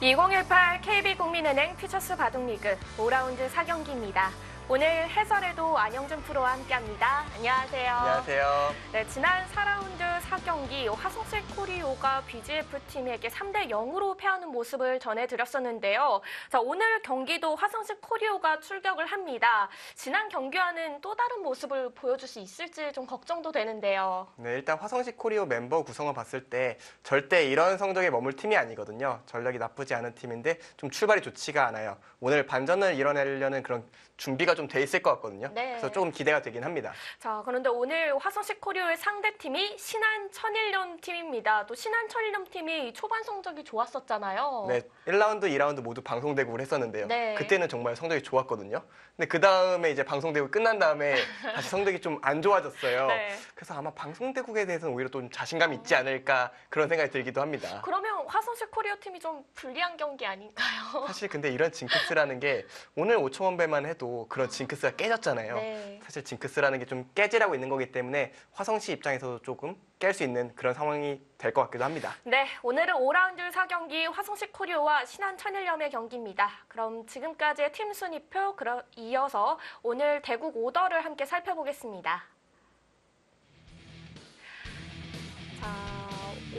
2018 KB국민은행 퓨처스 바둑리그 5라운드 4경기입니다. 오늘 해설에도 안영준 프로와 함께합니다. 안녕하세요. 안녕하세요. 네, 지난 4라운드 4경기 화성식 코리오가 BGF팀에게 3대0으로 패하는 모습을 전해드렸었는데요. 자, 오늘 경기도 화성식 코리오가 출격을 합니다. 지난 경기와는 또 다른 모습을 보여줄 수 있을지 좀 걱정도 되는데요. 네, 일단 화성식 코리오 멤버 구성을 봤을 때 절대 이런 성적에 머물 팀이 아니거든요. 전력이 나쁘지 않은 팀인데 좀 출발이 좋지가 않아요. 오늘 반전을 이뤄내려는 그런 준비가 좀 돼 있을 것 같거든요. 네. 그래서 조금 기대가 되긴 합니다. 자, 그런데 오늘 화성식 코리오의 상대팀이 신한 천일염 팀입니다. 또 신한 천일염 팀이 초반 성적이 좋았었잖아요. 네, 1라운드, 2라운드 모두 방송대국을 했었는데요. 네. 그때는 정말 성적이 좋았거든요. 근데 그 다음에 이제 방송대국 끝난 다음에 다시 성적이 좀 안 좋아졌어요. 네. 그래서 아마 방송대국에 대해서는 오히려 좀 자신감이 있지 않을까 그런 생각이 들기도 합니다. 그러면 화성식 코리오 팀이 좀 불리한 경기 아닌가요? 사실 근데 이런 징크스라는 게 오늘 5,000원배만 해도 그런 징크스가 깨졌잖아요. 네. 사실 징크스라는 게 좀 깨지라고 있는 거기 때문에 화성시 입장에서도 조금 깰 수 있는 그런 상황이 될 것 같기도 합니다. 네, 오늘은 5라운드 4경기 화성식 코리오와 신한 천일염의 경기입니다. 그럼 지금까지의 팀 순위표 이어서 오늘 대국 오더를 함께 살펴보겠습니다. 자,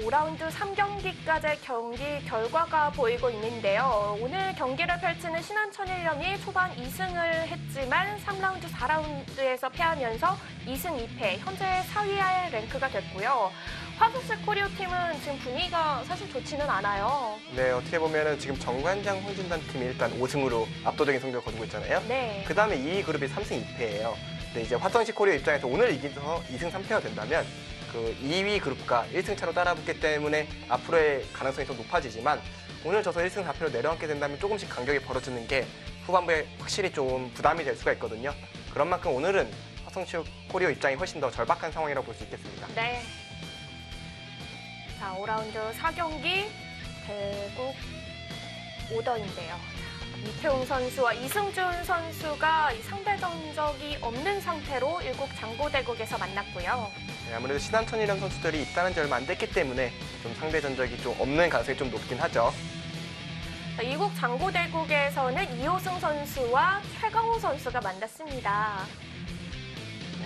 5라운드 3경기까지의 경기 결과가 보이고 있는데요. 오늘 경기를 펼치는 신한 천일염이 초반 2승을 했지만 3라운드, 4라운드에서 패하면서 2승 2패, 현재 4위의 랭크가 됐고요. 화성식 코리오 팀은 지금 분위기가 사실 좋지는 않아요. 네, 어떻게 보면은 지금 정관장 황진단 팀이 일단 5승으로 압도적인 성적을 거두고 있잖아요. 네. 그 다음에 2위 그룹이 3승 2패예요. 근데 이제 화성시 코리오 입장에서 오늘 이겨서 2승 3패가 된다면 그 2위 그룹과 1승 차로 따라붙기 때문에 앞으로의 가능성이 좀 높아지지만 오늘 져서 1승 4패로 내려앉게 된다면 조금씩 간격이 벌어지는 게 후반부에 확실히 좀 부담이 될 수가 있거든요. 그런 만큼 오늘은 화성시 코리오 입장이 훨씬 더 절박한 상황이라고 볼 수 있겠습니다. 네. 자, 5라운드 4경기 대국 오더인데요. 이태웅 선수와 이승준 선수가 상대 전적이 없는 상태로 일국 장고대국에서 만났고요. 네, 아무래도 신한천이라는 선수들이 입단한 지 얼마 안 됐기 때문에 좀 상대 전적이 좀 없는 가능성이 좀 높긴 하죠. 자, 이국 장고대국에서는 이호승 선수와 최강호 선수가 만났습니다.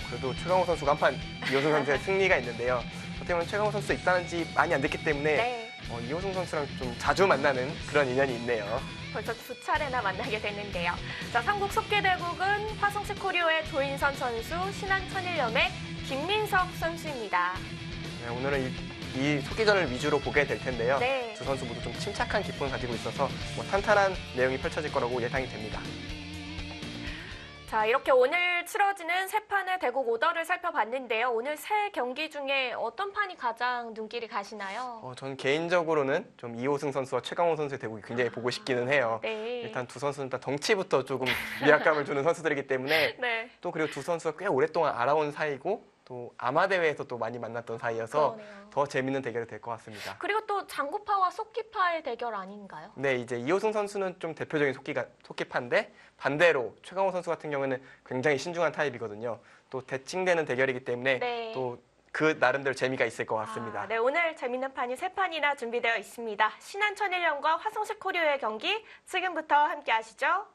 그래도 최강호 선수가 한판 이호승 선수의 승리가 있는데요. 어떻게 보면 최강호 선수 입단한 지 많이 안 됐기 때문에 네. 이호승 선수랑 좀 자주 만나는 그런 인연이 있네요. 벌써 2차례나 만나게 됐는데요. 자, 삼국 속계대국은 화성식 코리오의 조인선 선수, 신한 천일염의 김민석 선수입니다. 네, 오늘은 이 속기전을 위주로 보게 될 텐데요. 네. 두 선수 모두 좀 침착한 기풍을 가지고 있어서 탄탄한 내용이 펼쳐질 거라고 예상이 됩니다. 자, 이렇게 오늘 치러지는 세 판의 대국 오더를 살펴봤는데요. 오늘 세 경기 중에 어떤 판이 가장 눈길이 가시나요? 저는 개인적으로는 좀 이호승 선수와 최강호 선수의 대국이 굉장히 보고 싶기는 해요. 네. 일단 두 선수는 일단 덩치부터 조금 위압감을 주는 선수들이기 때문에 네. 또 그리고 두 선수가 꽤 오랫동안 알아온 사이고 또 아마 대회에서 또 많이 만났던 사이여서 그러네요. 더 재밌는 대결이 될 것 같습니다. 그리고 또 장구파와 속기파의 대결 아닌가요? 네, 이제 이호승 선수는 좀 대표적인 속기파인데 반대로 최강호 선수 같은 경우는 굉장히 신중한 타입이거든요. 또 대칭되는 대결이기 때문에 네. 또 그 나름대로 재미가 있을 것 같습니다. 네, 오늘 재밌는 판이 세 판이나 준비되어 있습니다. 신한 천일염과 화성식 코리오의 경기 지금부터 함께 하시죠.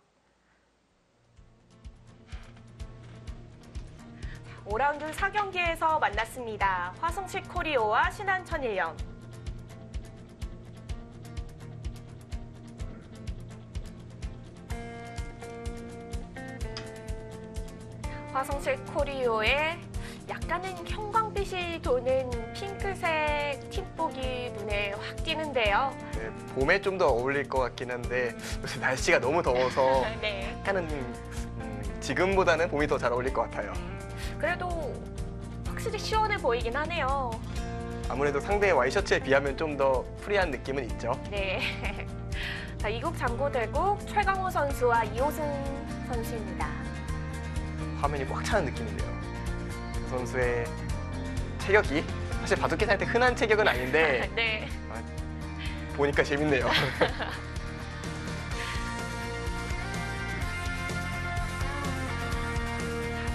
5라운드 4경기에서 만났습니다. 화성식 코리오와 신한 천일염. 화성식 코리오의 약간은 형광빛이 도는 핑크색 팀복이 눈에 확 띄는데요. 네, 봄에 좀 더 어울릴 것 같긴 한데 요새 날씨가 너무 더워서 네. 약간은 지금보다는 봄이 더 잘 어울릴 것 같아요. 그래도 확실히 시원해 보이긴 하네요. 아무래도 상대의 와이셔츠에 비하면 좀 더 프리한 느낌은 있죠. 네. 자, 이국 장고대국 최강호 선수와 이호승 선수입니다. 화면이 꽉 차는 느낌인데요. 그 선수의 체격이 사실 바둑기 살 때 흔한 체격은 아닌데 네. 보니까 재밌네요.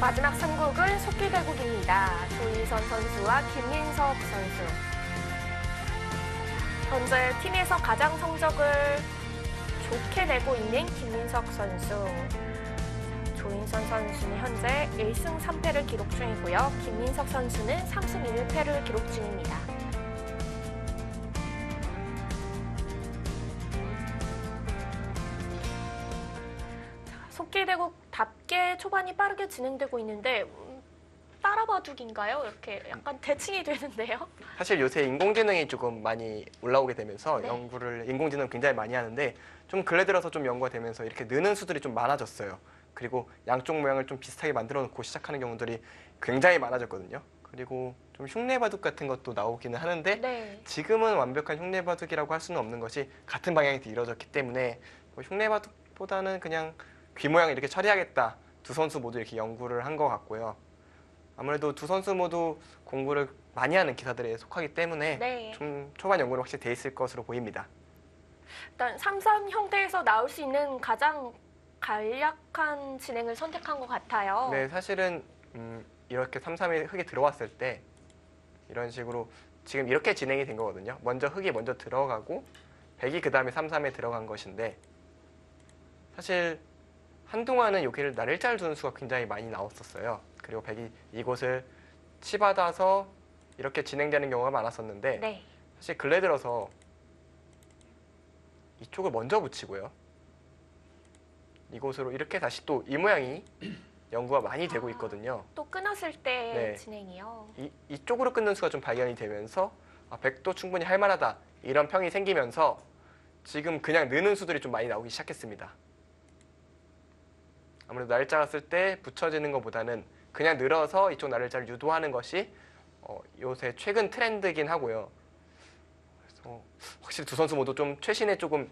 마지막 3국은 속기대국입니다. 조인선 선수와 김민석 선수. 현재 팀에서 가장 성적을 좋게 내고 있는 김민석 선수. 조인선 선수는 현재 1승 3패를 기록 중이고요. 김민석 선수는 3승 1패를 기록 중입니다. 속기대국답게 초반이 빠르게 진행되고 있는데 따라바둑인가요? 이렇게 약간 대칭이 되는데요. 사실 요새 인공지능이 조금 많이 올라오게 되면서 네. 연구를 인공지능 굉장히 많이 하는데 좀 근래 들어서 좀 연구가 되면서 이렇게 느는 수들이 좀 많아졌어요. 그리고 양쪽 모양을 좀 비슷하게 만들어 놓고 시작하는 경우들이 굉장히 많아졌거든요. 그리고 좀 흉내바둑 같은 것도 나오기는 하는데 네. 지금은 완벽한 흉내바둑이라고 할 수는 없는 것이 같은 방향에서 이루어졌기 때문에 뭐 흉내바둑보다는 그냥 귀 모양을 이렇게 처리하겠다. 두 선수 모두 이렇게 연구를 한 것 같고요. 아무래도 두 선수 모두 공부를 많이 하는 기사들에 속하기 때문에 네. 좀 초반 연구는 확실히 돼 있을 것으로 보입니다. 일단 3-3 형태에서 나올 수 있는 가장 간략한 진행을 선택한 것 같아요. 네, 사실은 이렇게 3-3이 흙이 들어왔을 때 이런 식으로 지금 이렇게 진행이 된 거거든요. 먼저 흙이 먼저 들어가고 백이 그 다음에 3-3에 들어간 것인데 사실 한동안은 여기를 날일자를 두는 수가 굉장히 많이 나왔었어요. 그리고 백이 이곳을 치받아서 이렇게 진행되는 경우가 많았었는데 네. 사실 근래 들어서 이쪽을 먼저 붙이고요. 이곳으로 이렇게 다시 또 이 모양이 연구가 많이 되고 있거든요. 또 끊었을 때 네. 진행이요. 이쪽으로 끊는 수가 좀 발견이 되면서 백도 충분히 할 만하다 이런 평이 생기면서 지금 그냥 느는 수들이 좀 많이 나오기 시작했습니다. 아무래도 날짜가 쓸 때 붙여지는 것보다는 그냥 늘어서 이쪽 날짜를 유도하는 것이 요새 최근 트렌드이긴 하고요. 그래서 확실히 두 선수 모두 좀 최신에 조금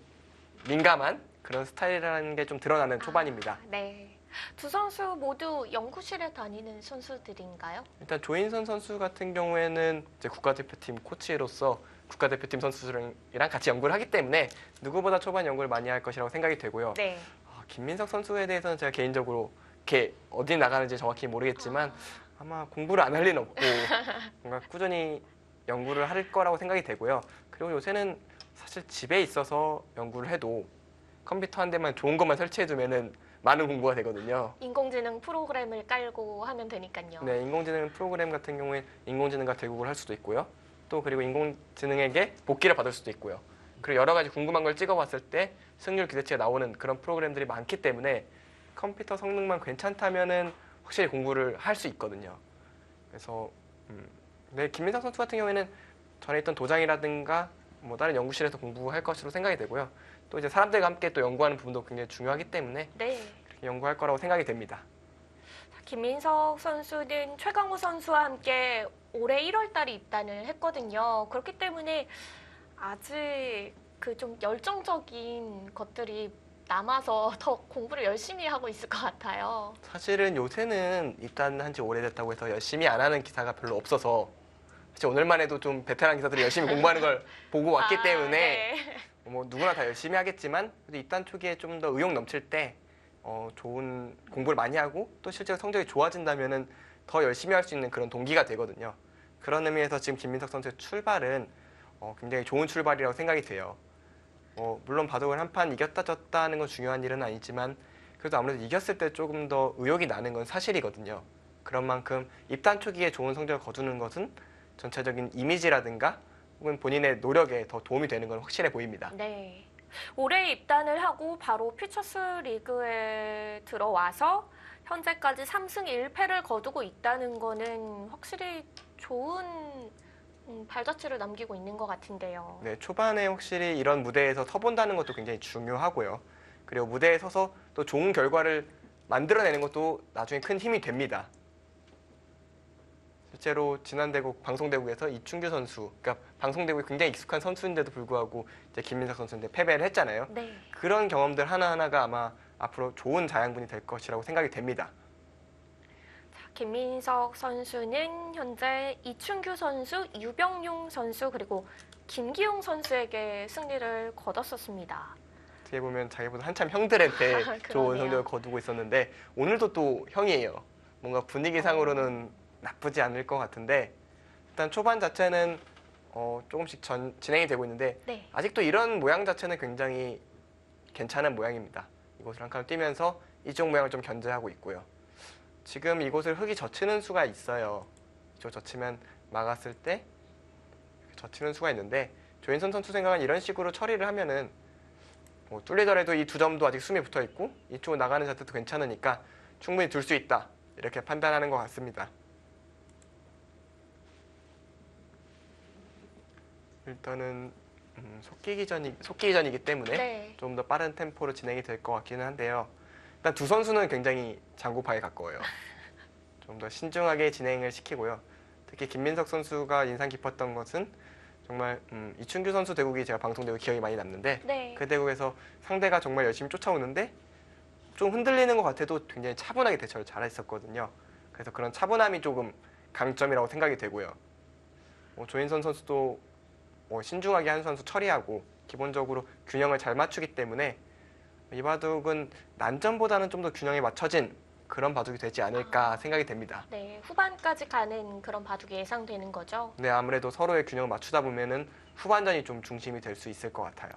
민감한 그런 스타일이라는 게 좀 드러나는 초반입니다. 네. 두 선수 모두 연구실에 다니는 선수들인가요? 일단 조인선 선수 같은 경우에는 이제 국가대표팀 코치로서 국가대표팀 선수들이랑 같이 연구를 하기 때문에 누구보다 초반 연구를 많이 할 것이라고 생각이 되고요. 네. 김민석 선수에 대해서는 제가 개인적으로 이렇게 어디 나가는지 정확히 모르겠지만 아마 공부를 안 할 리는 없고 뭔가 꾸준히 연구를 할 거라고 생각이 되고요. 그리고 요새는 사실 집에 있어서 연구를 해도 컴퓨터 한 대만 좋은 것만 설치해두면은 많은 공부가 되거든요. 인공지능 프로그램을 깔고 하면 되니까요. 네, 인공지능 프로그램 같은 경우에 인공지능과 대국을 할 수도 있고요. 또 그리고 인공지능에게 복귀를 받을 수도 있고요. 그리고 여러 가지 궁금한 걸 찍어봤을 때 승률 기대치가 나오는 그런 프로그램들이 많기 때문에 컴퓨터 성능만 괜찮다면은 확실히 공부를 할 수 있거든요. 그래서 네, 김민석 선수 같은 경우에는 전에 있던 도장이라든가 뭐 다른 연구실에서 공부할 것으로 생각이 되고요. 또 이제 사람들과 함께 또 연구하는 부분도 굉장히 중요하기 때문에 네. 그렇게 연구할 거라고 생각이 됩니다. 김민석 선수는 최강호 선수와 함께 올해 1월 달에 입단을 했거든요. 그렇기 때문에 아직 그 좀 열정적인 것들이 남아서 더 공부를 열심히 하고 있을 것 같아요. 사실은 요새는 입단한 지 오래됐다고 해서 열심히 안 하는 기사가 별로 없어서 사실 오늘만 해도 좀 베테랑 기사들이 열심히 공부하는 걸 보고 왔기 때문에 네. 뭐 누구나 다 열심히 하겠지만 그래도 입단 초기에 좀 더 의욕 넘칠 때 좋은 공부를 많이 하고 또 실제로 성적이 좋아진다면은 더 열심히 할 수 있는 그런 동기가 되거든요. 그런 의미에서 지금 김민석 선수의 출발은 굉장히 좋은 출발이라고 생각이 돼요. 물론 바둑을 한 판 이겼다 졌다 하는 건 중요한 일은 아니지만 그래도 아무래도 이겼을 때 조금 더 의욕이 나는 건 사실이거든요. 그런 만큼 입단 초기에 좋은 성적을 거두는 것은 전체적인 이미지라든가 혹은 본인의 노력에 더 도움이 되는 건 확실해 보입니다. 네. 올해 입단을 하고 바로 퓨처스 리그에 들어와서 현재까지 3승 1패를 거두고 있다는 거는 확실히 좋은 발자취를 남기고 있는 것 같은데요. 네, 초반에 확실히 이런 무대에서 서본다는 것도 굉장히 중요하고요. 그리고 무대에 서서 또 좋은 결과를 만들어내는 것도 나중에 큰 힘이 됩니다. 실제로 지난 대국 방송대국에서 이춘규 선수, 그러니까 방송대국에 굉장히 익숙한 선수인데도 불구하고 이제 김민석 선수인데 패배를 했잖아요. 네. 그런 경험들 하나하나가 아마 앞으로 좋은 자양분이 될 것이라고 생각이 됩니다. 김민석 선수는 현재 이춘규 선수, 유병용 선수 그리고 김기용 선수에게 승리를 거뒀었습니다. 어떻게 보면 자기보다 한참 형들한테 좋은 그러네요. 성적을 거두고 있었는데 오늘도 또 형이에요. 뭔가 분위기상으로는 나쁘지 않을 것 같은데 일단 초반 자체는 조금씩 진행이 되고 있는데 네. 아직도 이런 모양 자체는 굉장히 괜찮은 모양입니다. 이곳을 한 칸 뛰면서 이쪽 모양을 좀 견제하고 있고요. 지금 이곳을 흙이 젖히는 수가 있어요. 이쪽 젖히면 막았을 때 젖히는 수가 있는데 조인선 선수 생각은 이런 식으로 처리를 하면은 뭐 뚫리더라도 이 두 점도 아직 숨이 붙어 있고 이쪽으로 나가는 자태도 괜찮으니까 충분히 둘 수 있다 이렇게 판단하는 것 같습니다. 일단은 속기기 전이기 때문에 네. 좀 더 빠른 템포로 진행이 될 것 같기는 한데요. 일단 두 선수는 굉장히 장구파에 가까워요. 좀 더 신중하게 진행을 시키고요. 특히 김민석 선수가 인상 깊었던 것은 정말 이춘규 선수 대국이 제가 방송되고 기억이 많이 남는데 네. 그 대국에서 상대가 정말 열심히 쫓아오는데 좀 흔들리는 것 같아도 굉장히 차분하게 대처를 잘했었거든요. 그래서 그런 차분함이 조금 강점이라고 생각이 되고요. 조인선 선수도 신중하게 한 선수 처리하고 기본적으로 균형을 잘 맞추기 때문에 이 바둑은 난점보다는 좀 더 균형이 맞춰진 그런 바둑이 되지 않을까 생각이 됩니다. 네, 후반까지 가는 그런 바둑이 예상되는 거죠. 네, 아무래도 서로의 균형을 맞추다 보면은 후반전이 좀 중심이 될 수 있을 것 같아요.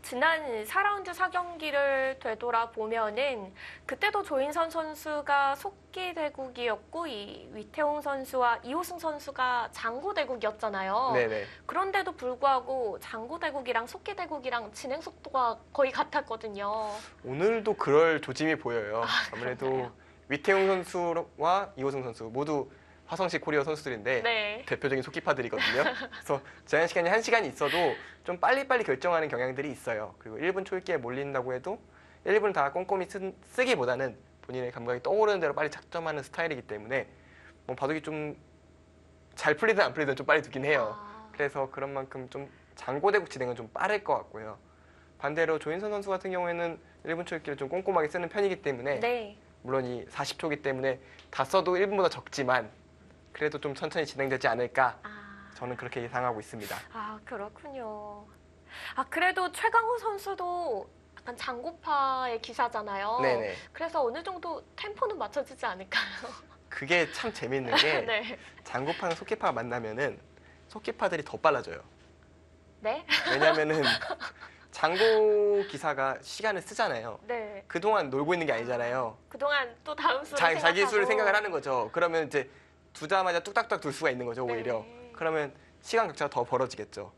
지난 4라운드 4경기를 되돌아보면은 그때도 조인선 선수가 속기대국이었고 이 위태웅 선수와 이호승 선수가 장구대국이었잖아요. 네네. 그런데도 불구하고 장구대국이랑 속기대국이랑 진행 속도가 거의 같았거든요. 오늘도 그럴 조짐이 보여요. 아무래도 그런가요? 위태웅 선수와 이호승 선수 모두 화성시 코리아 선수들인데 네. 대표적인 속기파들이거든요. 그래서 제한 시간이 1시간이 있어도 좀 빨리빨리 결정하는 경향들이 있어요. 그리고 1분 초읽기에 몰린다고 해도 1분 다 꼼꼼히 쓰기보다는 본인의 감각이 떠오르는 대로 빨리 착점하는 스타일이기 때문에 뭐 바둑이 좀 잘 풀리든 안 풀리든 좀 빨리 두긴 해요. 그래서 그런 만큼 좀 장고대국 진행은 좀 빠를 것 같고요. 반대로 조인선 선수 같은 경우에는 1분 초읽기를 좀 꼼꼼하게 쓰는 편이기 때문에 네. 물론 이 40초기 때문에 다 써도 1분보다 적지만 그래도 좀 천천히 진행되지 않을까 저는 그렇게 예상하고 있습니다. 그렇군요. 그래도 최강호 선수도 약간 장고파의 기사잖아요. 네네. 그래서 어느 정도 템포는 맞춰지지 않을까요? 그게 참 재밌는 게 네. 장구파랑 속기파가 만나면은 속기파들이 더 빨라져요. 네? 왜냐면은 장고 기사가 시간을 쓰잖아요. 네. 그동안 놀고 있는 게 아니잖아요. 그동안 또 다음 수를 자기 수를 생각하고. 생각을 하는 거죠. 그러면 이제 두자마자 뚝딱뚝딱 둘 수가 있는 거죠, 오히려. 네. 그러면 시간 격차가 더 벌어지겠죠.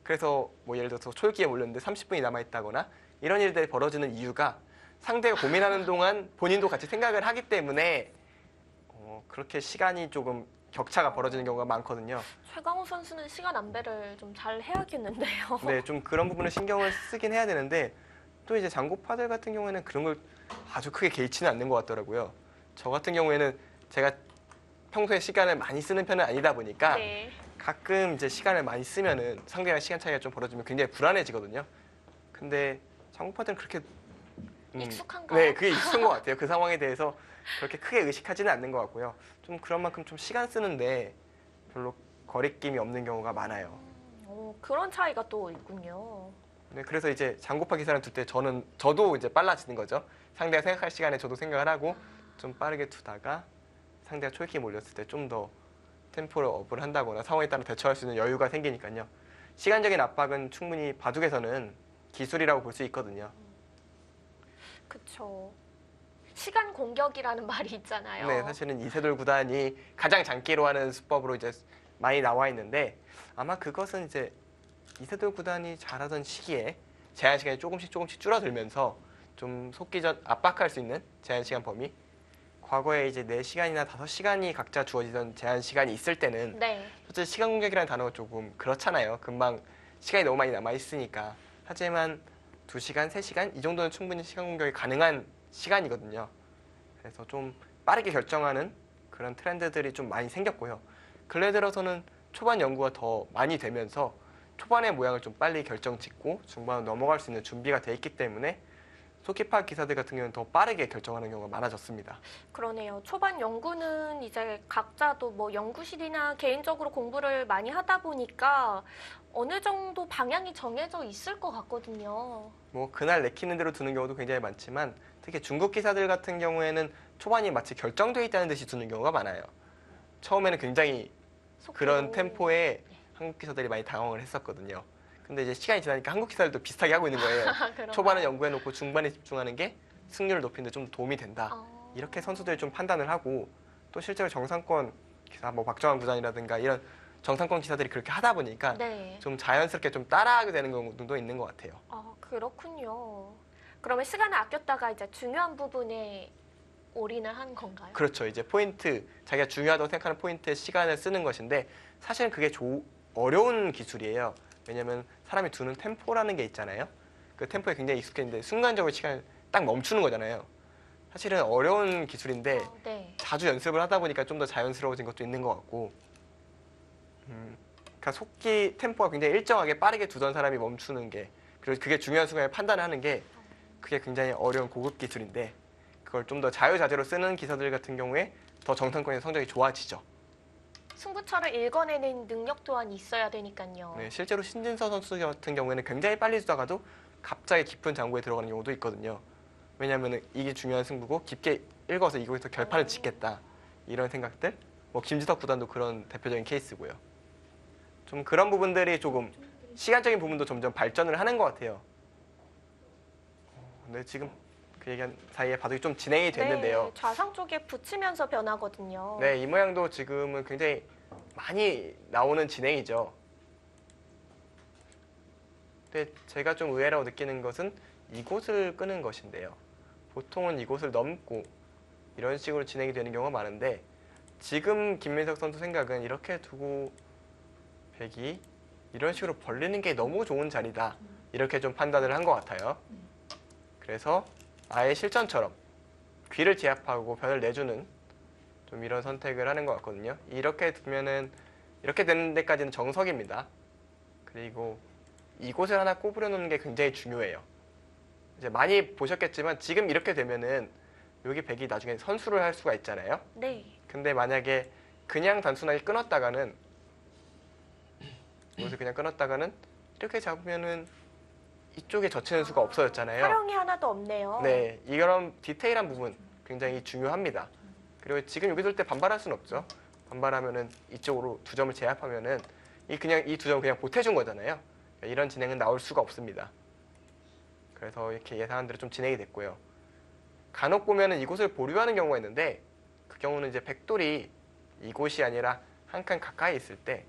그래서 뭐 예를 들어서 초읽기에 몰렸는데 30분이 남아있다거나 이런 일들이 벌어지는 이유가 상대가 고민하는 동안 본인도 같이 생각을 하기 때문에 그렇게 시간이 조금 격차가 벌어지는 경우가 많거든요. 최강호 선수는 시간 안배를 좀 잘 해야겠는데요. 네, 좀 그런 부분을 신경을 쓰긴 해야 되는데 또 이제 장고파들 같은 경우에는 그런 걸 아주 크게 개의치는 않는 것 같더라고요. 저 같은 경우에는 제가 평소에 시간을 많이 쓰는 편은 아니다 보니까 네. 가끔 이제 시간을 많이 쓰면은 상대랑 시간 차이가 좀 벌어지면 굉장히 불안해지거든요. 근데 장고파들은 그렇게 익숙한가요? 네, 그게 익숙한 것 같아요. 그 상황에 대해서 그렇게 크게 의식하지는 않는 것 같고요. 좀 그런 만큼 좀 시간 쓰는데 별로 거리낌이 없는 경우가 많아요. 그런 차이가 또 있군요. 네, 그래서 이제 장고파 기사를 둘 때 저도 이제 빨라지는 거죠. 상대가 생각할 시간에 저도 생각을 하고 좀 빠르게 두다가 상대가 초읽기에 몰렸을 때 좀 더 템포를 업을 한다거나 상황에 따라 대처할 수 있는 여유가 생기니까요. 시간적인 압박은 충분히 바둑에서는 기술이라고 볼 수 있거든요. 그쵸. 시간 공격이라는 말이 있잖아요. 네, 사실은 이세돌 구단이 가장 장기로 하는 수법으로 이제 많이 나와 있는데 아마 그것은 이제 이세돌 구단이 잘하던 시기에 제한 시간이 조금씩 줄어들면서 좀 속기전 압박할 수 있는 제한 시간 범위. 과거에 이제 4시간이나 5시간이 각자 주어지던 제한 시간이 있을 때는 네. 솔직히 시간 공격이라는 단어가 조금 그렇잖아요. 금방 시간이 너무 많이 남아 있으니까. 하지만 2시간, 3시간 이 정도는 충분히 시간 공격이 가능한 시간이거든요. 그래서 좀 빠르게 결정하는 그런 트렌드들이 좀 많이 생겼고요. 근래 들어서는 초반 연구가 더 많이 되면서 초반의 모양을 좀 빨리 결정 짓고 중반으로 넘어갈 수 있는 준비가 돼 있기 때문에 속기파 기사들 같은 경우는 더 빠르게 결정하는 경우가 많아졌습니다. 그러네요. 초반 연구는 이제 각자도 뭐 연구실이나 개인적으로 공부를 많이 하다 보니까 어느 정도 방향이 정해져 있을 것 같거든요. 뭐 그날 내키는 대로 두는 경우도 굉장히 많지만 특히 중국 기사들 같은 경우에는 초반이 마치 결정돼 있다는 듯이 두는 경우가 많아요. 처음에는 굉장히 그런 속도로. 템포에 한국 기사들이 많이 당황을 했었거든요. 근데 이제 시간이 지나니까 한국 기사들도 비슷하게 하고 있는 거예요. 그런가요? 초반에 연구해놓고 중반에 집중하는 게 승률을 높이는 데 좀 도움이 된다. 이렇게 선수들이 좀 판단을 하고 또 실제로 정상권 기사, 뭐 박정환 구단이라든가 이런 정상권 기사들이 그렇게 하다 보니까 네. 좀 자연스럽게 좀 따라하게 되는 경우도 있는 것 같아요. 그렇군요. 그러면 시간을 아꼈다가 이제 중요한 부분에 올인을 한 건가요? 그렇죠. 이제 포인트, 자기가 중요하다고 생각하는 포인트에 시간을 쓰는 것인데 사실은 그게 어려운 기술이에요. 왜냐하면 사람이 두는 템포라는 게 있잖아요. 그 템포에 굉장히 익숙했는데 순간적으로 시간을 딱 멈추는 거잖아요. 사실은 어려운 기술인데 네. 자주 연습을 하다 보니까 좀 더 자연스러워진 것도 있는 것 같고 그러니까 속기 템포가 굉장히 일정하게 빠르게 두던 사람이 멈추는 게 그리고 그게 중요한 순간에 판단하는 게 그게 굉장히 어려운 고급 기술인데 그걸 좀 더 자유자재로 쓰는 기사들 같은 경우에 더 정상권의 성적이 좋아지죠. 승부처를 읽어내는 능력 또한 있어야 되니까요. 네, 실제로 신진서 선수 같은 경우에는 굉장히 빨리 두다가도 갑자기 깊은 장구에 들어가는 경우도 있거든요. 왜냐하면 이게 중요한 승부고 깊게 읽어서 이곳에서 결판을 짓겠다. 이런 생각들. 뭐 김지석 구단도 그런 대표적인 케이스고요. 좀 그런 부분들이 조금 시간적인 부분도 점점 발전을 하는 것 같아요. 근데 지금 그 얘기한 사이에 바둑이 좀 진행이 됐는데요. 네, 좌상 쪽에 붙이면서 변하거든요. 네, 이 모양도 지금은 굉장히 많이 나오는 진행이죠. 근데 제가 좀 의외라고 느끼는 것은 이곳을 끄는 것인데요. 보통은 이곳을 넘고 이런 식으로 진행이 되는 경우가 많은데 지금 김민석 선수 생각은 이렇게 두고 백이 이런 식으로 벌리는 게 너무 좋은 자리다. 이렇게 좀 판단을 한 것 같아요. 그래서 아예 실전처럼 귀를 제압하고 변을 내주는 좀 이런 선택을 하는 것 같거든요. 이렇게 두면은 이렇게 되는 데까지는 정석입니다. 그리고 이곳을 하나 꼬부려 놓는 게 굉장히 중요해요. 이제 많이 보셨겠지만 지금 이렇게 되면은 여기 백이 나중에 선수를 할 수가 있잖아요. 네. 근데 만약에 그냥 단순하게 끊었다가는 이곳을 그냥 끊었다가는 이렇게 잡으면은 이쪽에 젖히는 수가 없어졌잖아요. 활용이 하나도 없네요. 네, 이런 디테일한 부분 굉장히 중요합니다. 그리고 지금 여기 둘 때 반발할 수는 없죠. 반발하면은 이쪽으로 두 점을 제압하면은 그냥 이 두 점을 그냥 보태준 거잖아요. 이런 진행은 나올 수가 없습니다. 그래서 이렇게 예상한 대로 좀 진행이 됐고요. 간혹 보면은 이곳을 보류하는 경우가 있는데 그 경우는 이제 백돌이 이곳이 아니라 한 칸 가까이 있을 때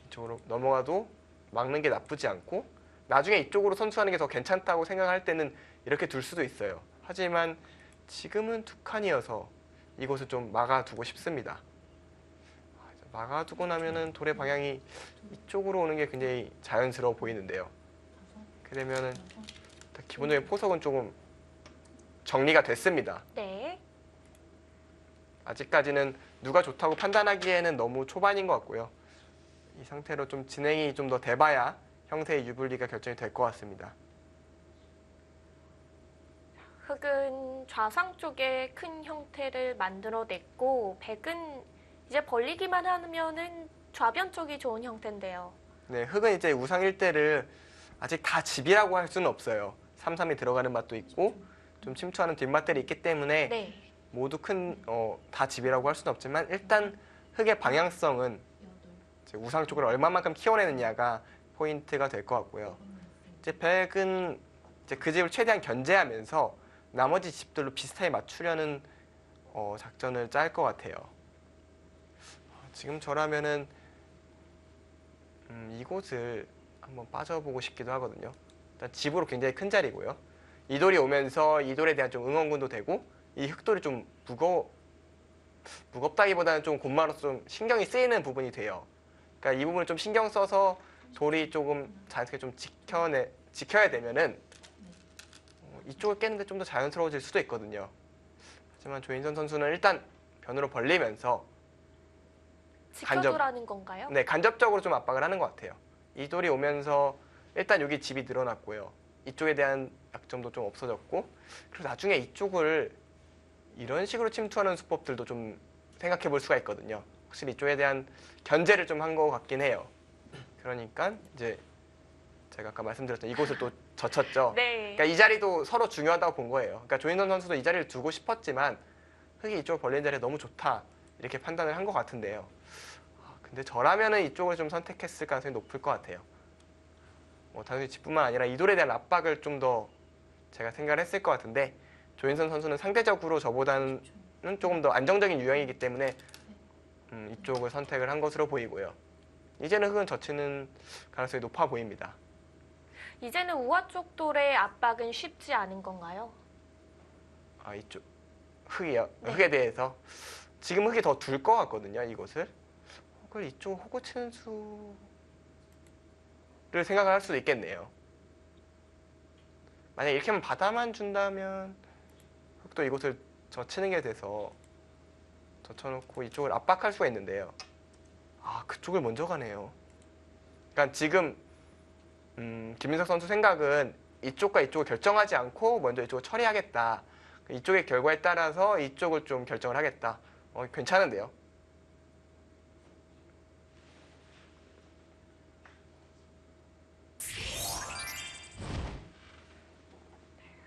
이쪽으로 넘어가도 막는 게 나쁘지 않고 나중에 이쪽으로 선수하는 게 더 괜찮다고 생각할 때는 이렇게 둘 수도 있어요. 하지만 지금은 두 칸이어서 이곳을 좀 막아두고 싶습니다. 막아두고 나면은 돌의 방향이 이쪽으로 오는 게 굉장히 자연스러워 보이는데요. 그러면은 기본적인 포석은 조금 정리가 됐습니다. 네. 아직까지는 누가 좋다고 판단하기에는 너무 초반인 것 같고요. 이 상태로 좀 진행이 좀 더 돼봐야 형태의 유불리가 결정이 될 것 같습니다. 흑은 좌상 쪽에 큰 형태를 만들어냈고 백은 이제 벌리기만 하면은 좌변 쪽이 좋은 형태인데요. 네, 흑은 이제 우상 일대를 아직 다 집이라고 할 수는 없어요. 3-3이 들어가는 맛도 있고 좀 침투하는 뒷맛들이 있기 때문에 네. 모두 다 집이라고 할 수는 없지만 일단 흑의 방향성은 이제 우상 쪽을 얼마만큼 키워내느냐가 포인트가 될 것 같고요. 이제 백은 이제 그 집을 최대한 견제하면서 나머지 집들로 비슷하게 맞추려는 작전을 짤 것 같아요. 지금 저라면은 이곳을 한번 빠져보고 싶기도 하거든요. 일단 집으로 굉장히 큰 자리고요. 이 돌이 오면서 이 돌에 대한 좀 응원군도 되고 이 흑돌이 좀 무겁다기보다는 좀 곤마로서 좀 신경이 쓰이는 부분이 돼요. 그러니까 이 부분을 좀 신경 써서 돌이 조금 자연스럽게 좀 지켜야 되면은 이쪽을 깨는데 좀 더 자연스러워질 수도 있거든요. 하지만 조인선 선수는 일단 변으로 벌리면서 지켜두라는 건가요? 네, 간접적으로 좀 압박을 하는 것 같아요. 이 돌이 오면서 일단 여기 집이 늘어났고요. 이쪽에 대한 약점도 좀 없어졌고 그리고 나중에 이쪽을 이런 식으로 침투하는 수법들도 좀 생각해 볼 수가 있거든요. 확실히 이쪽에 대한 견제를 좀 한 것 같긴 해요. 그러니까 이제 제가 아까 말씀드렸던 이곳을 또 젖혔죠. 네. 그러니까 이 자리도 서로 중요하다고 본 거예요. 그러니까 조인선 선수도 이 자리를 두고 싶었지만 흑이 이쪽을 벌리는 자리가 너무 좋다 이렇게 판단을 한 것 같은데요. 근데 저라면은 이쪽을 좀 선택했을 가능성이 높을 것 같아요. 단순히 집뿐만 아니라 이 돌에 대한 압박을 좀 더 제가 생각을 했을 것 같은데 조인선 선수는 상대적으로 저보다는 조금 더 안정적인 유형이기 때문에 이쪽을 선택을 한 것으로 보이고요. 이제는 흙은 젖히는 가능성이 높아 보입니다. 이제는 우아 쪽 돌의 압박은 쉽지 않은 건가요? 이쪽 흙이요. 네. 흙에 대해서 지금 흙이 더 둘 것 같거든요. 이곳을 혹은 이쪽 호구 치는 수를 생각을 할 수도 있겠네요. 만약 이렇게만 받아만 준다면 흙도 이곳을 젖히는 게 돼서 젖혀놓고 이쪽을 압박할 수가 있는데요. 그쪽을 먼저 가네요. 그러니까 지금 김민석 선수 생각은 이쪽과 이쪽을 결정하지 않고 먼저 이쪽을 처리하겠다. 이쪽의 결과에 따라서 이쪽을 좀 결정을 하겠다. 괜찮은데요.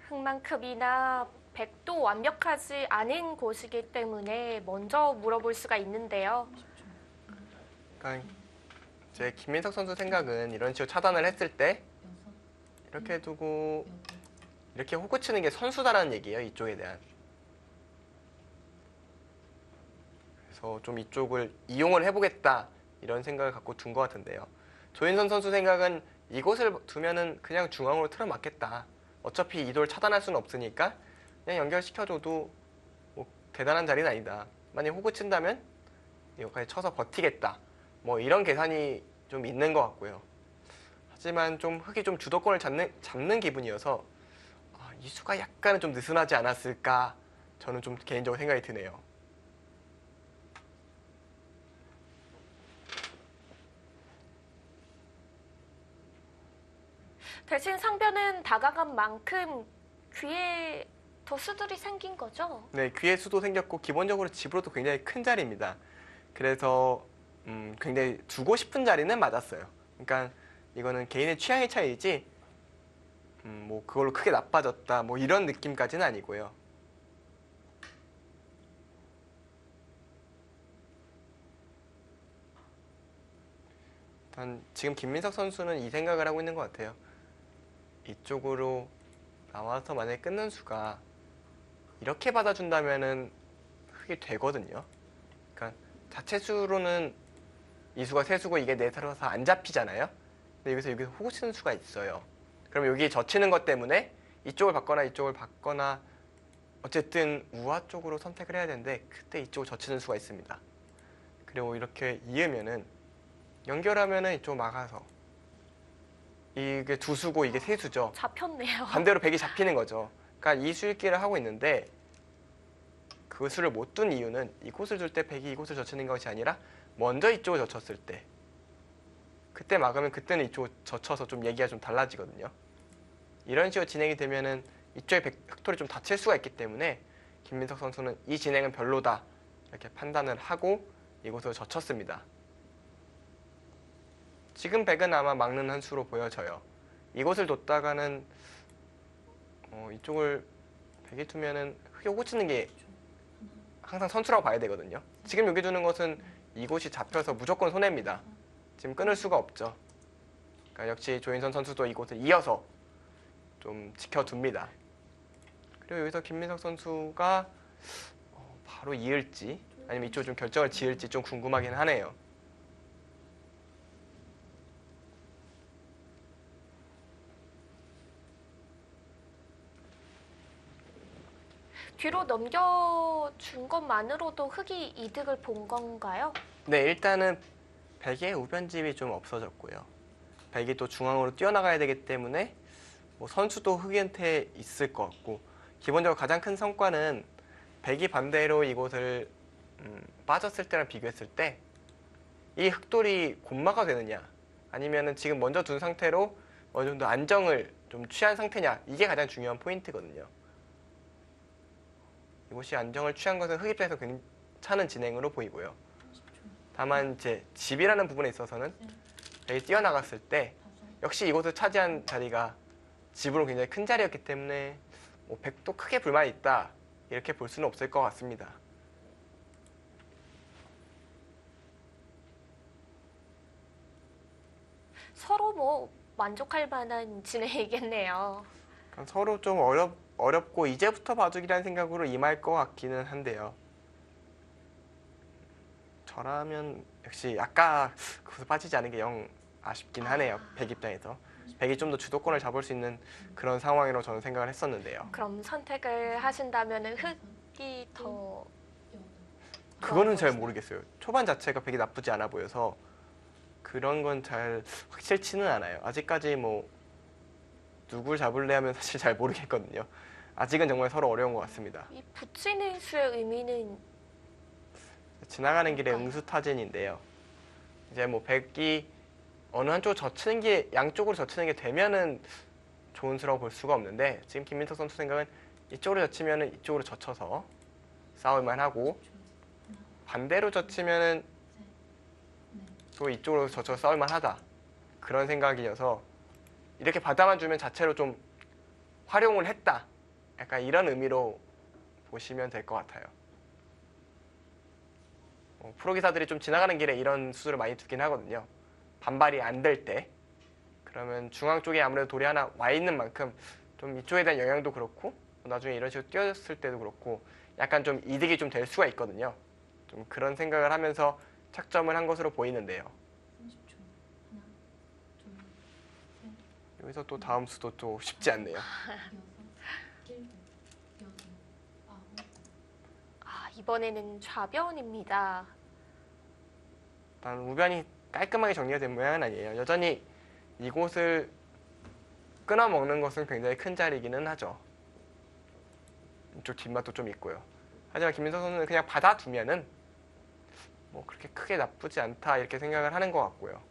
흙만큼이나 백도 완벽하지 않은 곳이기 때문에 먼저 물어볼 수가 있는데요. 그러니까 제 김민석 선수 생각은 이런 식으로 차단을 했을 때 이렇게 두고 이렇게 호구 치는 게 선수다라는 얘기예요. 이쪽에 대한. 그래서 좀 이쪽을 이용을 해보겠다 이런 생각을 갖고 둔 것 같은데요. 조인선 선수 생각은 이곳을 두면은 그냥 중앙으로 틀어맞겠다. 어차피 이 돌 차단할 수는 없으니까 그냥 연결시켜줘도 뭐 대단한 자리는 아니다. 만약 호구 친다면 이거까지 쳐서 버티겠다. 뭐 이런 계산이 좀 있는 것 같고요. 하지만 좀 흙이 좀 주도권을 잡는 기분이어서 이 수가 약간은 좀 느슨하지 않았을까 저는 좀 개인적으로 생각이 드네요. 대신 상변은 다가간 만큼 귀에 더 수들이 생긴 거죠? 네, 귀의 수도 생겼고 기본적으로 집으로도 굉장히 큰 자리입니다. 그래서 굉장히 두고 싶은 자리는 맞았어요. 그러니까 이거는 개인의 취향의 차이지 뭐 그걸로 크게 나빠졌다 뭐 이런 느낌까지는 아니고요. 일단 지금 김민석 선수는 이 생각을 하고 있는 것 같아요. 이쪽으로 나와서 만약에 끊는 수가 이렇게 받아준다면은 흙이 되거든요. 그러니까 자체 수로는 이 수가 세 수고 이게 네 수라서 안 잡히잖아요. 근데 여기서 호구 치는 수가 있어요. 그럼 여기 젖히는 것 때문에 이쪽을 받거나 어쨌든 우아 쪽으로 선택을 해야 되는데 그때 이쪽을 젖히는 수가 있습니다. 그리고 이렇게 이으면은 연결하면은 이쪽 막아서 이게 두 수고 이게 세 수죠. 잡혔네요. 반대로 백이 잡히는 거죠. 그러니까 이 수읽기를 하고 있는데 그 수를 못 둔 이유는 이곳을 줄 때 백이 이곳을 젖히는 것이 아니라 먼저 이쪽을 젖혔을 때 그때 막으면 그때는 이쪽을 젖혀서 좀 얘기가 좀 달라지거든요. 이런 식으로 진행이 되면은 이쪽에 흑돌이 좀 다칠 수가 있기 때문에 김민석 선수는 이 진행은 별로다 이렇게 판단을 하고 이곳을 젖혔습니다. 지금 백은 아마 막는 한 수로 보여져요. 이곳을 뒀다가는 이쪽을 백이 두면은 흙에 호구 치는 게 항상 선수라고 봐야 되거든요. 지금 여기 두는 것은 이곳이 잡혀서 무조건 손해입니다. 지금 끊을 수가 없죠. 그러니까 역시 조인선 선수도 이곳을 이어서 좀 지켜둡니다. 그리고 여기서 김민석 선수가 바로 이을지 아니면 이쪽을 좀 결정을 지을지 좀 궁금하긴 하네요. 뒤로 넘겨준 것만으로도 흙이 이득을 본 건가요? 네, 일단은 백의 우변집이 좀 없어졌고요. 백이 또 중앙으로 뛰어나가야 되기 때문에 뭐 선수도 흙한테 있을 것 같고 기본적으로 가장 큰 성과는 백이 반대로 이곳을 빠졌을 때랑 비교했을 때 이 흙돌이 곤마가 되느냐 아니면은 지금 먼저 둔 상태로 어느 정도 안정을 좀 취한 상태냐 이게 가장 중요한 포인트거든요. 이곳이 안정을 취한 것은 흙 입장에서 괜찮은 진행으로 보이고요. 다만 이제 집이라는 부분에 있어서는 백이 뛰어나갔을 때 역시 이곳을 차지한 자리가 집으로 굉장히 큰 자리였기 때문에 뭐 백도 크게 불만이 있다 이렇게 볼 수는 없을 것 같습니다. 서로 뭐 만족할 만한 진행이겠네요. 그러니까 서로 좀 어렵고 이제부터 봐주기라는 생각으로 임할 것 같기는 한데요. 저라면 역시 아까 그것을 빠지지 않은 게 영 아쉽긴 하네요. 백 입장에서. 백이 좀 더 주도권을 잡을 수 있는 그런 상황으로 저는 생각을 했었는데요. 그럼 선택을 하신다면은 흑이 더 그거는 잘 모르겠어요. 초반 자체가 백이 나쁘지 않아 보여서 그런 건 잘 확실치는 않아요. 아직까지 뭐 누굴 잡을래 하면 사실 잘 모르겠거든요. 아직은 정말 서로 어려운 것 같습니다. 이 붙이는 수의 의미는 지나가는 길에 응수타진인데요. 이제 뭐 백이 어느 한쪽으로 젖히는 게 양쪽으로 젖히는 게 되면은 좋은 수라고 볼 수가 없는데 지금 김민석 선수 생각은 이쪽으로 젖히면은 이쪽으로 젖혀서 싸울만 하고 반대로 젖히면은 또 이쪽으로 젖혀서 싸울만 하다 그런 생각이어서 이렇게 받아만 주면 자체로 좀 활용을 했다 약간 이런 의미로 보시면 될 것 같아요. 프로 기사들이 좀 지나가는 길에 이런 수를 많이 두긴 하거든요. 반발이 안 될 때 그러면 중앙 쪽에 아무래도 돌이 하나 와 있는 만큼 좀 이쪽에 대한 영향도 그렇고 나중에 이런 식으로 뛰었을 때도 그렇고 약간 좀 이득이 좀 될 수가 있거든요. 좀 그런 생각을 하면서 착점을 한 것으로 보이는데요. 여기서 또 다음 수도 또 쉽지 않네요. 이번에는 좌변입니다. 일단 우변이 깔끔하게 정리가 된 모양은 아니에요. 여전히 이곳을 끊어먹는 것은 굉장히 큰 자리이기는 하죠. 이쪽 뒷맛도 좀 있고요. 하지만 김민석 선수는 그냥 받아두면은 뭐 그렇게 크게 나쁘지 않다 이렇게 생각을 하는 것 같고요.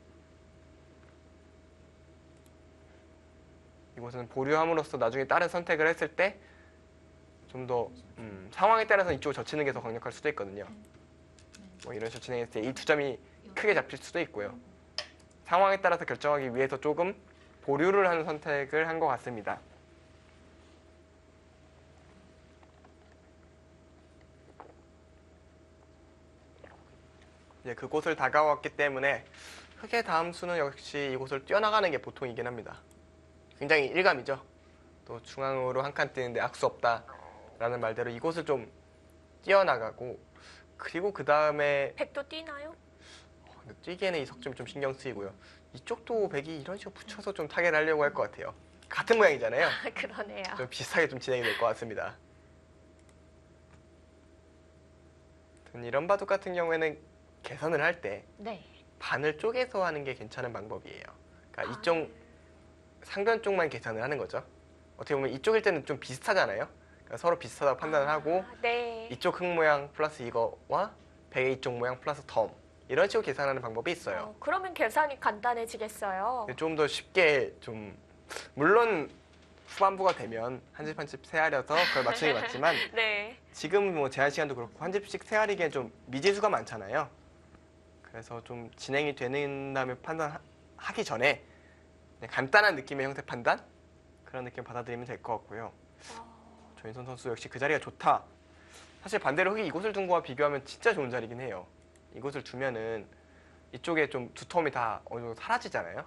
이곳은 보류함으로써 나중에 다른 선택을 했을 때 좀 더 상황에 따라서 이쪽을 젖히는 게 더 강력할 수도 있거든요. 뭐 이런 식으로 진행했을 때 이 두 점이 크게 잡힐 수도 있고요. 상황에 따라서 결정하기 위해서 조금 보류를 하는 선택을 한 것 같습니다. 이제 그곳을 다가왔기 때문에 흑의 다음 수는 역시 이곳을 뛰어나가는 게 보통이긴 합니다. 굉장히 일감이죠. 또 중앙으로 한 칸 뛰는데 악수 없다라는 말대로 이곳을 좀 뛰어나가고 그리고 그 다음에 백도 뛰나요? 뛰기에는 이 석점이 좀 신경 쓰이고요. 이쪽도 백이 이런 식으로 붙여서 좀 타겟을 하려고 할 것 같아요. 같은 모양이잖아요. 그러네요. 좀 비슷하게 좀 진행이 될 것 같습니다. 이런 바둑 같은 경우에는 개선을 할 때 네. 반을 쪼개서 하는 게 괜찮은 방법이에요. 그러니까 이쪽 상변 쪽만 계산을 하는 거죠. 어떻게 보면 이쪽일 때는 좀 비슷하잖아요. 그러니까 서로 비슷하다고 판단을 하고 네. 이쪽 흙 모양 플러스 이거와 백의 이쪽 모양 플러스 덤 이런 식으로 계산하는 방법이 있어요. 그러면 계산이 간단해지겠어요. 좀 더 쉽게 좀 물론 후반부가 되면 한 집 한 집 세아려서 그걸 맞추는 게 맞지만 네. 지금 뭐 제한 시간도 그렇고 한 집씩 세아리기엔 좀 미지수가 많잖아요. 그래서 좀 진행이 되는 다음에 판단하기 전에 그냥 간단한 느낌의 형태 판단 그런 느낌 받아들이면 될 것 같고요. 조인선 선수 역시 그 자리가 좋다. 사실 반대로 흑이 이곳을 둔 거와 비교하면 진짜 좋은 자리긴 해요. 이곳을 두면은 이쪽에 좀 두터움이 다 어느 정도 사라지잖아요.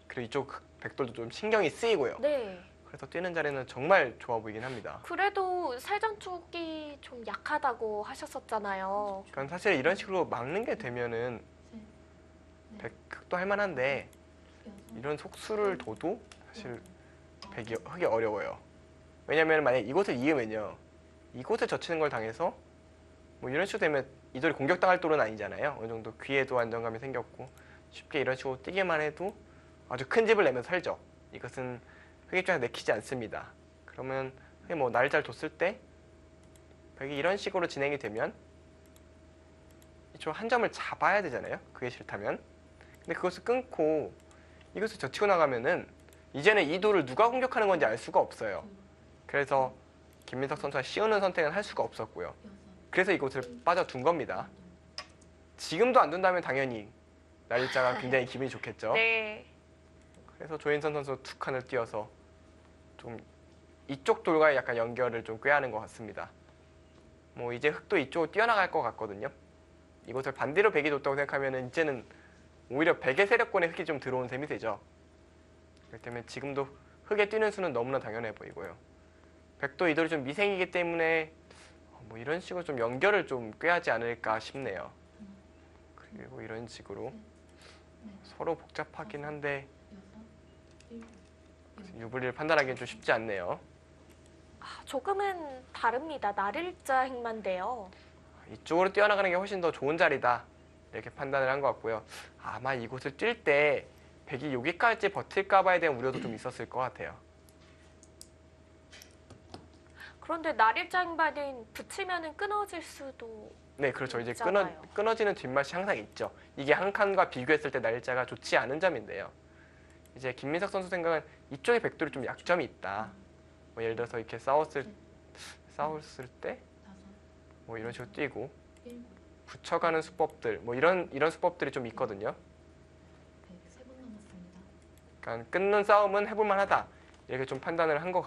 그리고 이쪽 백돌도 좀 신경이 쓰이고요. 네. 그래서 뛰는 자리는 정말 좋아 보이긴 합니다. 그래도 세전 쪽이 좀 약하다고 하셨었잖아요. 그러니까 사실 이런 식으로 막는 게 되면은 백흑도 할만한데 이런 속수를 둬도 사실 흑이 어려워요. 왜냐면 만약 이곳을 이으면요. 이곳을 젖히는 걸 당해서 뭐 이런 식으로 되면 이 돌이 공격당할 돌은 아니잖아요. 어느 정도 귀에도 안정감이 생겼고 쉽게 이런 식으로 뛰기만 해도 아주 큰 집을 내면서 살죠. 이것은 흑 입장에서 내키지 않습니다. 그러면 흑이 뭐 날짜를 뒀을 때 백이 이런 식으로 진행이 되면 이쪽 한 점을 잡아야 되잖아요. 그게 싫다면. 근데 그것을 끊고 이것을 젖히고 나가면은 이제는 이 돌을 누가 공격하는 건지 알 수가 없어요. 그래서 김민석 선수가 씌우는 선택은 할 수가 없었고요. 그래서 이곳을 빠져둔 겁니다. 지금도 안 둔다면 당연히 날짜가 굉장히 기분이 좋겠죠. 네. 그래서 조인선 선수 두 칸을 띄어서 좀 이쪽 돌과의 약간 연결을 좀 꾀하는 것 같습니다. 뭐 이제 흑도 이쪽으로 뛰어나갈 것 같거든요. 이곳을 반대로 백이 뒀다고 생각하면 이제는 오히려 백의 세력권에 흑이 좀 들어온 셈이 되죠. 그렇기 때문에 지금도 흑의 뛰는 수는 너무나 당연해 보이고요. 백도 이돌이 좀 미생이기 때문에 뭐 이런 식으로 좀 연결을 좀 꾀하지 않을까 싶네요. 그리고 이런 식으로 서로 복잡하긴 한데 유불리를 판단하기는 좀 쉽지 않네요. 조금은 다릅니다. 날일자 행만데요. 이쪽으로 뛰어나가는 게 훨씬 더 좋은 자리다 이렇게 판단을 한 것 같고요. 아마 이곳을 뛸 때 백이 여기까지 버틸까 봐에 대한 우려도 좀 있었을 것 같아요. 그런데 날일자 행만은 붙이면은 끊어질 수도. 네, 그렇죠. 이제 있잖아요. 끊어지는 뒷맛이 항상 있죠. 이게 한 칸과 비교했을 때 날짜가 좋지 않은 점인데요. 이제 김민석 선수 생각은 이쪽의 백돌이 좀 약점이 있다. 뭐 예를 들어서 이렇게 싸웠을 때 뭐 이런 식으로 뛰고 붙여가는 수법들, 뭐 이런 수법들이 좀 있거든요. 그러니까 끊는 싸움은 해볼만하다 이렇게 좀 판단을 한 것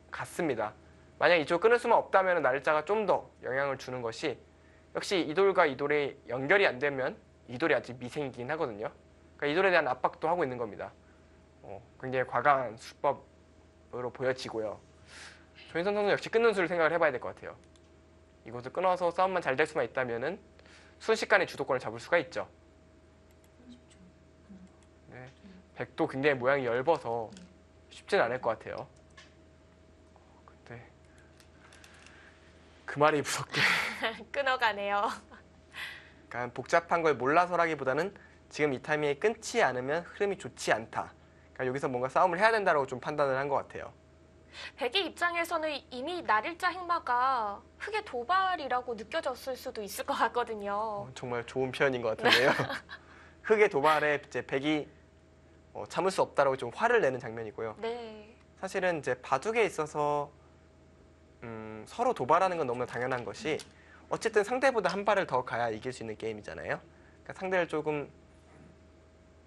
같습니다. 만약 이쪽 끊을 수만 없다면 날짜가 좀 더 영향을 주는 것이 역시 이돌과 이돌이 연결이 안 되면 이돌이 아직 미생이긴 하거든요. 그러니까 이돌에 대한 압박도 하고 있는 겁니다. 굉장히 과감한 수법으로 보여지고요. 조인선 선수 역시 끊는 수를 생각을 해봐야 될 것 같아요. 이곳을 끊어서 싸움만 잘 될 수만 있다면은 순식간에 주도권을 잡을 수가 있죠. 네, 백도 굉장히 모양이 엷어서 쉽진 않을 것 같아요. 근데 그 말이 무섭게 끊어가네요. 그러니까 복잡한 걸 몰라서라기보다는 지금 이 타이밍에 끊지 않으면 흐름이 좋지 않다. 그러니까 여기서 뭔가 싸움을 해야 된다고 좀 판단을 한 것 같아요. 백의 입장에서는 이미 날일자 행마가 흑의 도발이라고 느껴졌을 수도 있을 것 같거든요. 정말 좋은 표현인 것 같은데요. 흑의 도발에 이제 백이 참을 수 없다라고 좀 화를 내는 장면이고요. 네. 사실은 이제 바둑에 있어서 서로 도발하는 건 너무나 당연한 것이 어쨌든 상대보다 한 발을 더 가야 이길 수 있는 게임이잖아요. 그러니까 상대를 조금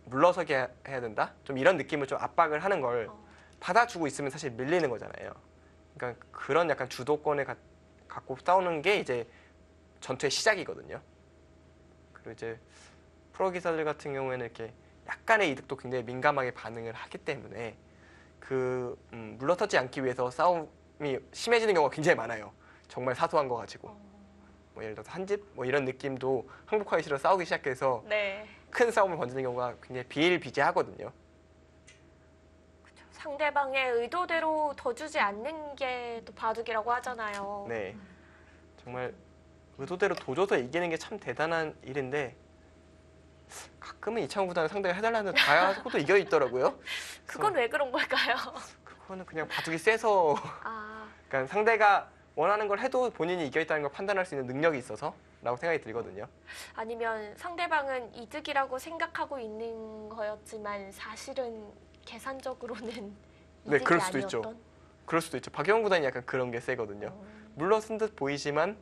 물러서게 해야 된다? 좀 이런 느낌을 좀 압박을 하는 걸 받아주고 있으면 사실 밀리는 거잖아요. 그러니까 그런 약간 주도권을 갖고 싸우는 게 이제 전투의 시작이거든요. 그리고 이제 프로 기사들 같은 경우에는 이렇게 약간의 이득도 굉장히 민감하게 반응을 하기 때문에 물러서지 않기 위해서 싸움이 심해지는 경우가 굉장히 많아요. 정말 사소한 거 가지고. 뭐 예를 들어서 한 집 뭐 이런 느낌도 항복하기 싫어 싸우기 시작해서 네. 큰 싸움을 번지는 경우가 굉장히 비일비재하거든요. 상대방의 의도대로 더 주지 않는 게 또 바둑이라고 하잖아요. 네, 정말 의도대로 도줘서 이기는 게 참 대단한 일인데 가끔은 이창호 구단은 상대가 해달라는 다 하고도 이겨 있더라고요. 그건 왜 그런 걸까요? 그거는 그냥 바둑이 세서 그러니까 상대가 원하는 걸 해도 본인이 이겨 있다는 걸 판단할 수 있는 능력이 있어서라고 생각이 들거든요. 아니면 상대방은 이득이라고 생각하고 있는 거였지만 사실은 계산적으로는 네, 이득이 그럴 수도 아니었던? 있죠. 그럴 수도 있죠. 박영훈 구단이 약간 그런 게 세거든요. 물러선 듯 보이지만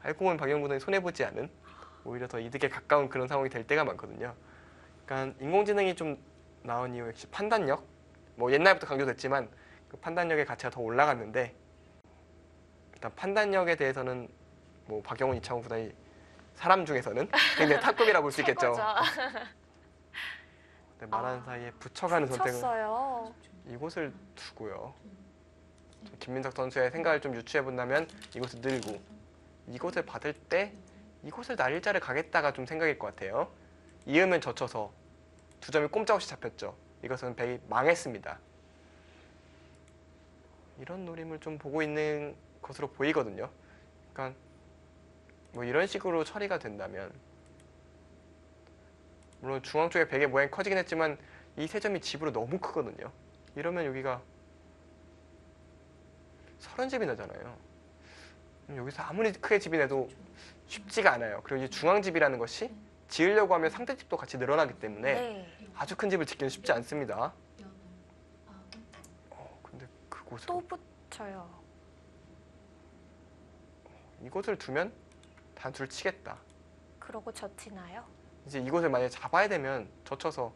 알고 보면 박영훈 구단이 손해보지 않은 오히려 더 이득에 가까운 그런 상황이 될 때가 많거든요. 그러니까 인공지능이 좀 나온 이유 역시 판단력, 뭐 옛날부터 강조됐지만 그 판단력의 가치가 더 올라갔는데 일단 판단력에 대해서는 뭐 박영훈, 이창호 구단이 사람 중에서는 굉장히 탑급이라 볼 수 있겠죠. 최고죠. 근데 말하는 사이에 붙여가는 선택은 쳤어요. 이곳을 두고요. 김민석 선수의 생각을 좀 유추해 본다면 이곳을 늘고 이곳을 받을 때 이곳을 날일자를 가겠다가 좀 생각일 것 같아요. 이으면 젖혀서 두 점이 꼼짝없이 잡혔죠. 이것은 백이 망했습니다. 이런 노림을 좀 보고 있는 것으로 보이거든요. 그러니까 뭐 이런 식으로 처리가 된다면 물론 중앙 쪽에 백의 모양이 커지긴 했지만 이 세 점이 집으로 너무 크거든요. 이러면 여기가 30집이 나잖아요. 여기서 아무리 크게 집이 내도 쉽지가 않아요. 그리고 이 중앙집이라는 것이 지으려고 하면 상대 집도 같이 늘어나기 때문에 네. 아주 큰 집을 짓기는 쉽지 않습니다. 근데 그곳을 또 붙여요. 이곳을 두면 단수를 치겠다. 그러고 젖히나요? 이제 이곳을 만약에 잡아야 되면 젖혀서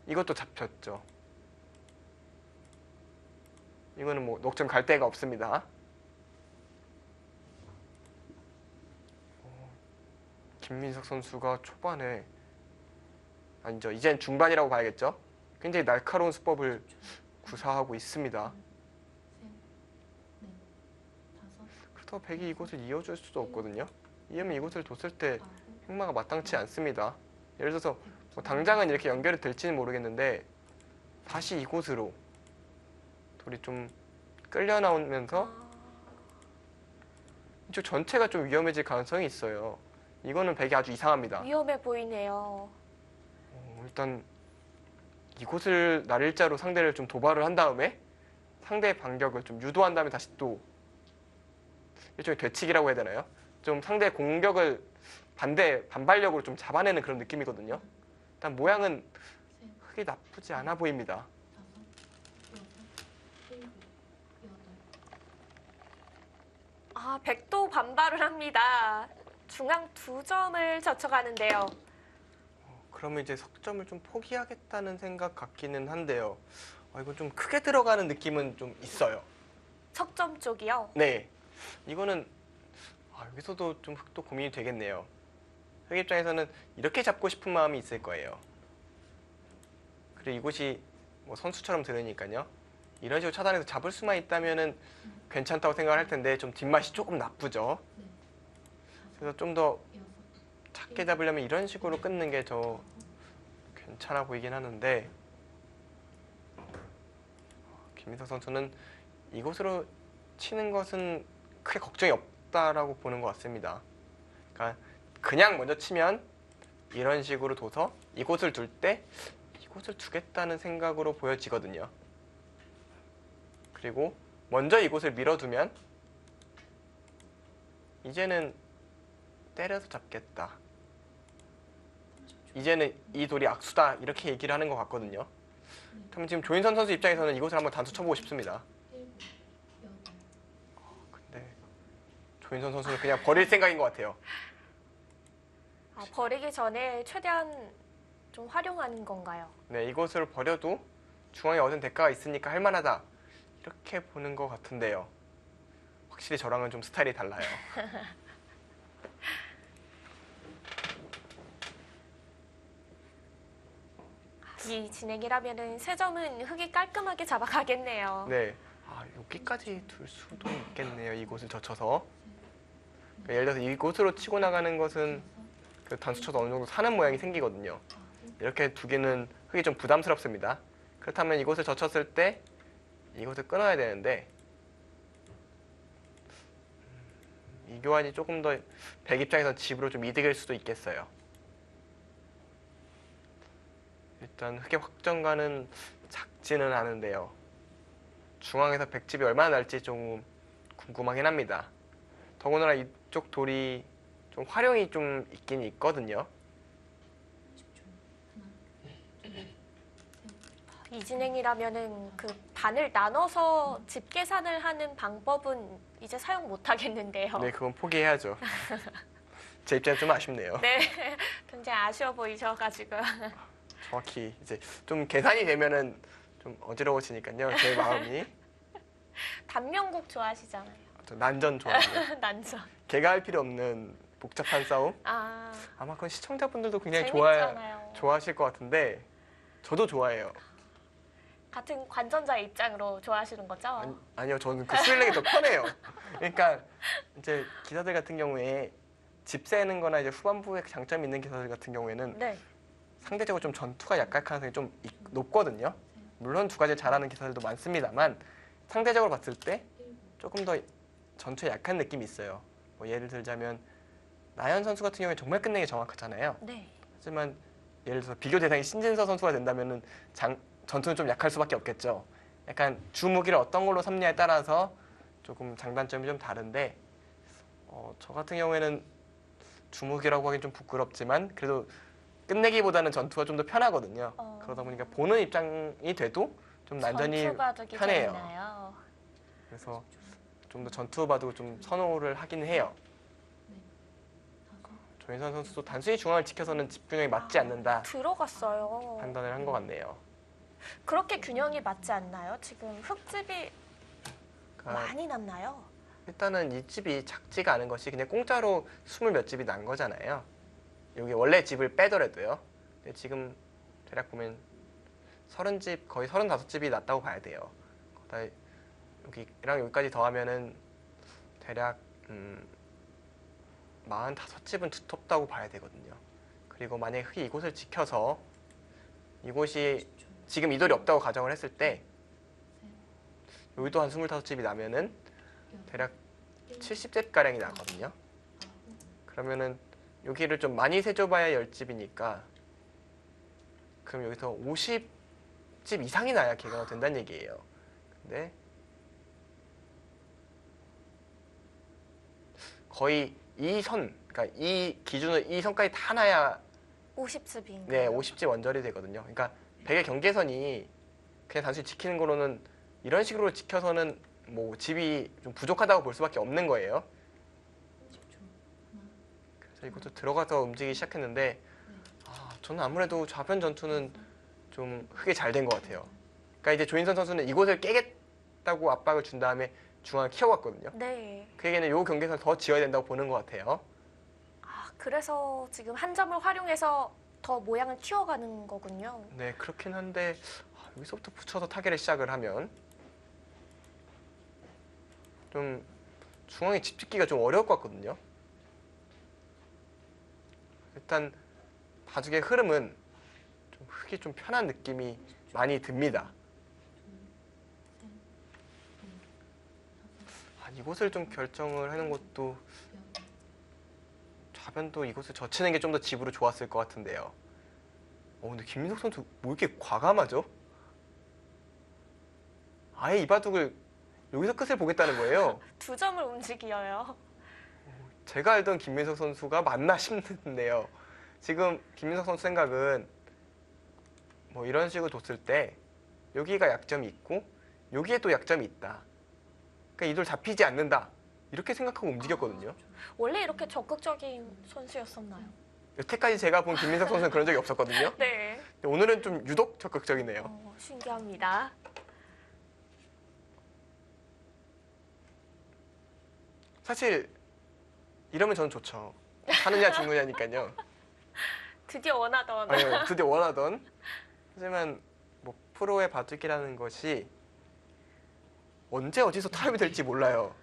이것도 잡혔죠. 이거는 뭐 녹점 갈 데가 없습니다. 김민석 선수가 초반에 아니죠. 이젠 중반이라고 봐야겠죠. 굉장히 날카로운 수법을 구사하고 있습니다. 그렇다고 백이 이곳을 이어줄 수도 없거든요. 이으면 이곳을 뒀을 때 행마가 마땅치 않습니다. 예를 들어서 뭐 당장은 이렇게 연결이 될지는 모르겠는데 다시 이곳으로 돌이 좀 끌려 나오면서 이쪽 전체가 좀 위험해질 가능성이 있어요. 이거는 백이 아주 이상합니다. 위험해 보이네요. 일단 이곳을 날일자로 상대를 좀 도발을 한 다음에 상대의 반격을 좀 유도한 다음에 다시 또 일종의 되치기라고 해야 되나요? 좀 상대의 공격을 반발력으로 좀 잡아내는 그런 느낌이거든요. 일단 모양은 크게 나쁘지 않아 보입니다. 아, 백도 반발을 합니다. 중앙 2점을 젖혀가는데요. 그러면 이제 석점을 좀 포기하겠다는 생각 같기는 한데요. 이거 좀 크게 들어가는 느낌은 좀 있어요. 석점 쪽이요. 네, 이거는 여기서도 좀 흑도 고민이 되겠네요. 흑 입장에서는 이렇게 잡고 싶은 마음이 있을 거예요. 그리고 이곳이 뭐 선수처럼 들으니까요. 이런 식으로 차단해서 잡을 수만 있다면은 괜찮다고 생각을 할 텐데 좀 뒷맛이 조금 나쁘죠. 그래서 좀 더 작게 잡으려면 이런 식으로 끊는 게 더 괜찮아 보이긴 하는데 김민석 선수는 이곳으로 치는 것은 크게 걱정이 없다라고 보는 것 같습니다. 그러니까 그냥 먼저 치면 이런 식으로 둬서 이곳을 둘 때 이곳을 두겠다는 생각으로 보여지거든요. 그리고 먼저 이곳을 밀어두면 이제는 때려서 잡겠다. 이제는 이 돌이 악수다 이렇게 얘기를 하는 것 같거든요. 그럼 지금 조인선 선수 입장에서는 이곳을 한번 단수 쳐보고 싶습니다. 근데 조인선 선수는 그냥 버릴 생각인 것 같아요. 버리기 전에 최대한 좀 활용하는 건가요? 네, 이곳을 버려도 중앙에 얻은 대가가 있으니까 할만하다 이렇게 보는 것 같은데요. 확실히 저랑은 좀 스타일이 달라요. 이 진행이라면은 3점은 흑이 깔끔하게 잡아가겠네요. 네, 여기까지 둘 수도 있겠네요. 이곳을 젖혀서. 그러니까 예를 들어서 이곳으로 치고 나가는 것은 그 단수 쳐도 어느 정도 사는 모양이 생기거든요. 이렇게 두기는 흑이 좀 부담스럽습니다. 그렇다면 이곳을 젖혔을 때 이곳을 끊어야 되는데 이 교환이 조금 더 백 입장에서 집으로 좀 이득일 수도 있겠어요. 일단 흑의 확정가는 작지는 않은데요. 중앙에서 백집이 얼마나 날지 좀 궁금하긴 합니다. 더군다나 이쪽 돌이 좀 활용이 좀 있긴 있거든요. 이 진행이라면은 그 반을 나눠서 집 계산을 하는 방법은 이제 사용 못 하겠는데요. 네, 그건 포기해야죠. 제 입장은 좀 아쉽네요. 네, 굉장히 아쉬워 보이셔가지고. 정확히 이제 좀 계산이 되면은 좀 어지러워지니까요. 제 마음이. 단명국 좋아하시잖아요. 저 난전 좋아해요. 난전. 개가 할 필요 없는 복잡한 싸움. 아마 그건 시청자분들도 굉장히 재밌잖아요. 좋아하실 것 같은데 저도 좋아해요. 같은 관전자의 입장으로 좋아하시는 거죠? 아니요, 저는 그 스릴링이 더 편해요. 그러니까 이제 기사들 같은 경우에 집 세는 거나 이제 후반부에 장점이 있는 기사들 같은 경우에는 네. 상대적으로 좀 전투가 약할 가능성이 좀 높거든요. 물론 두 가지 잘하는 기사들도 많습니다만 상대적으로 봤을 때 조금 더 전투에 약한 느낌이 있어요. 뭐 예를 들자면 나연 선수 같은 경우에 정말 끝내기 정확하잖아요. 네. 하지만 예를 들어서 비교 대상이 신진서 선수가 된다면은 전투는 좀 약할 수밖에 없겠죠. 약간 주무기를 어떤 걸로 삼냐에 따라서 조금 장단점이 좀 다른데 저 같은 경우에는 주무기라고 하긴 좀 부끄럽지만 그래도 끝내기보다는 전투가 좀 더 편하거든요. 그러다 보니까 보는 입장이 돼도 좀 난전이 전투바둑이 편해요. 재밌나요? 그래서 좀 더 전투 바둑을 좀 선호를 하긴 해요. 조인선 선수도 단순히 중앙을 지켜서는 집균형이 맞지 않는다 들어갔어요. 판단을 한 것 같네요. 그렇게 균형이 맞지 않나요? 지금 흑집이 그러니까 많이 남나요? 일단은 이 집이 작지가 않은 것이 그냥 공짜로 20몇 집이 난 거잖아요. 여기 원래 집을 빼더라도요. 근데 지금 대략 보면 30집, 거의 35집이 났다고 봐야 돼요. 거기다 여기랑 여기까지 더하면은 대략 45집은 두텁다고 봐야 되거든요. 그리고 만약에 흙이 이곳을 지켜서 이곳이 지금 이돌이 없다고 가정을 했을 때 여기도 한 25집이 나면은 대략 70집 가량이 나거든요. 그러면은 여기를 좀 많이 세줘봐야 10집이니까 그럼 여기서 50집 이상이 나야 개가가 된다는 얘기예요. 근데 거의 그러니까 이 기준을 이 선까지 다 나야 50습인가요? 네, 50집 원절이 되거든요. 그러니까 100의 경계선이 그냥 단순히 지키는 거로는 이런 식으로 지켜서는 뭐 집이 좀 부족하다고 볼 수밖에 없는 거예요. 그래서 이것도 들어가서 움직이기 시작했는데 저는 아무래도 좌변 전투는 좀 흙이 잘 된 것 같아요. 그러니까 이제 조인선 선수는 이곳을 깨겠다고 압박을 준 다음에 중앙을 키워갔거든요. 네. 그 얘기는 이 경계선 더 지어야 된다고 보는 것 같아요. 그래서 지금 한 점을 활용해서 더 모양을 키워가는 거군요. 네, 그렇긴 한데 여기서부터 붙여서 타겟을 시작을 하면 좀 중앙에 집 짓기가 좀 어려울 것 같거든요. 일단 바둑의 흐름은 좀 흙이 좀 편한 느낌이 많이 듭니다. 이곳을 좀 결정을 하는 것도 좌변도 이곳을 젖히는 게 좀 더 집으로 좋았을 것 같은데요. 근데 김민석 선수 뭐 이렇게 과감하죠? 아예 이 바둑을 여기서 끝을 보겠다는 거예요. 두 점을 움직여요. 제가 알던 김민석 선수가 맞나 싶는데요. 지금 김민석 선수 생각은 뭐 이런 식으로 뒀을 때 여기가 약점이 있고 여기에 또 약점이 있다. 그러니까 이돌 잡히지 않는다. 이렇게 생각하고 움직였거든요. 원래 이렇게 적극적인 선수였었나요? 여태까지 제가 본 김민석 선수는 그런 적이 없었거든요. 네. 근데 오늘은 좀 유독 적극적이네요. 신기합니다. 사실 이러면 저는 좋죠. 사느냐 죽느냐니까요. 드디어 원하던. 드디어 원하던. 하지만 뭐 프로의 바둑이라는 것이 언제 어디서 타협이 될지 몰라요.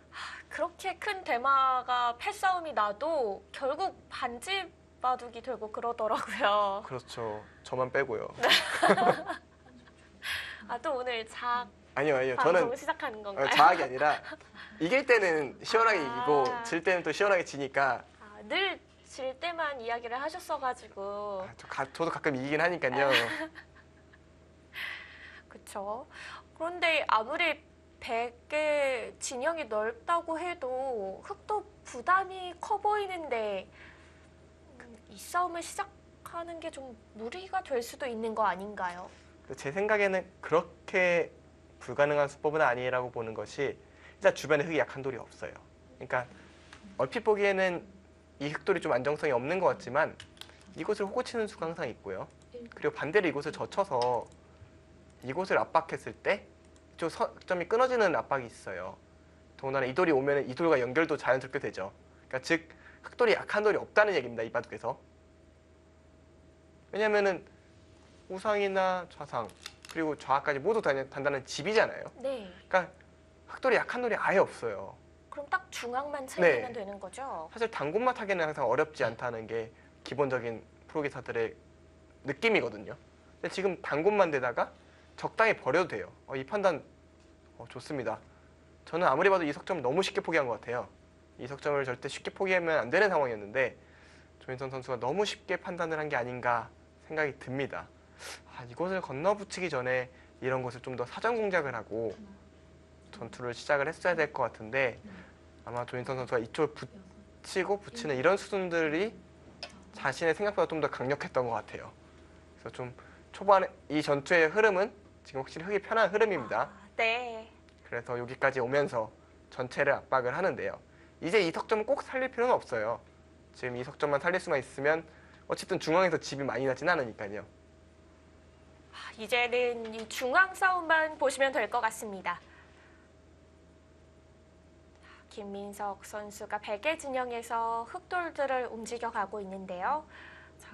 그렇게 큰 대마가 패싸움이 나도 결국 반집 바둑이 되고 그러더라고요. 그렇죠. 저만 빼고요. 또 오늘 아니요. 방송 저는 시작하는 건가요? 자학이 아니라 이길 때는 시원하게 이기고 질 때는 또 시원하게 지니까 늘 질 때만 이야기를 하셨어가지고. 저도 가끔 이기긴 하니까요. 그렇죠. 그런데 아무리 100의 진영이 넓다고 해도 흙도 부담이 커 보이는데 이 싸움을 시작하는 게 좀 무리가 될 수도 있는 거 아닌가요? 제 생각에는 그렇게 불가능한 수법은 아니라고 보는 것이 일단 주변에 흙이 약한 돌이 없어요. 그러니까 얼핏 보기에는 이 흙돌이 좀 안정성이 없는 것 같지만 이곳을 호구 치는 수가 항상 있고요. 그리고 반대로 이곳을 젖혀서 이곳을 압박했을 때 이쪽 석점이 끊어지는 압박이 있어요. 더군다나 이 돌이 오면 이 돌과 연결도 자연스럽게 되죠. 그러니까 즉 흙돌이 약한 돌이 없다는 얘기입니다. 이 바둑에서. 왜냐면은 우상이나 좌상 그리고 좌까지 모두 단단한 집이잖아요. 네. 그러니까 흙돌이 약한 돌이 아예 없어요. 그럼 딱 중앙만 챙기면 네. 되는 거죠? 사실 단곳만 타기는 항상 어렵지 않다는 게 기본적인 프로기사들의 느낌이거든요. 근데 지금 단곳만 되다가 적당히 버려도 돼요. 이 판단 좋습니다. 저는 아무리 봐도 이 석점 너무 쉽게 포기한 것 같아요. 이 석점을 절대 쉽게 포기하면 안 되는 상황이었는데 조인선 선수가 너무 쉽게 판단을 한 게 아닌가 생각이 듭니다. 이곳을 건너붙이기 전에 이런 것을 좀 더 사전 공작을 하고 전투를 시작을 했어야 될 것 같은데 아마 조인선 선수가 이쪽을 붙이고 붙이는 이런 수순들이 자신의 생각보다 좀 더 강력했던 것 같아요. 그래서 좀 초반에 이 전투의 흐름은 지금 확실히 흙이 편한 흐름입니다. 네. 그래서 여기까지 오면서 전체를 압박을 하는데요. 이제 이 석점은 꼭 살릴 필요는 없어요. 지금 이 석점만 살릴 수만 있으면 어쨌든 중앙에서 집이 많이 나진 않으니까요. 이제는 이 중앙 싸움만 보시면 될 것 같습니다. 김민석 선수가 100의 진영에서 흙돌들을 움직여가고 있는데요. 자,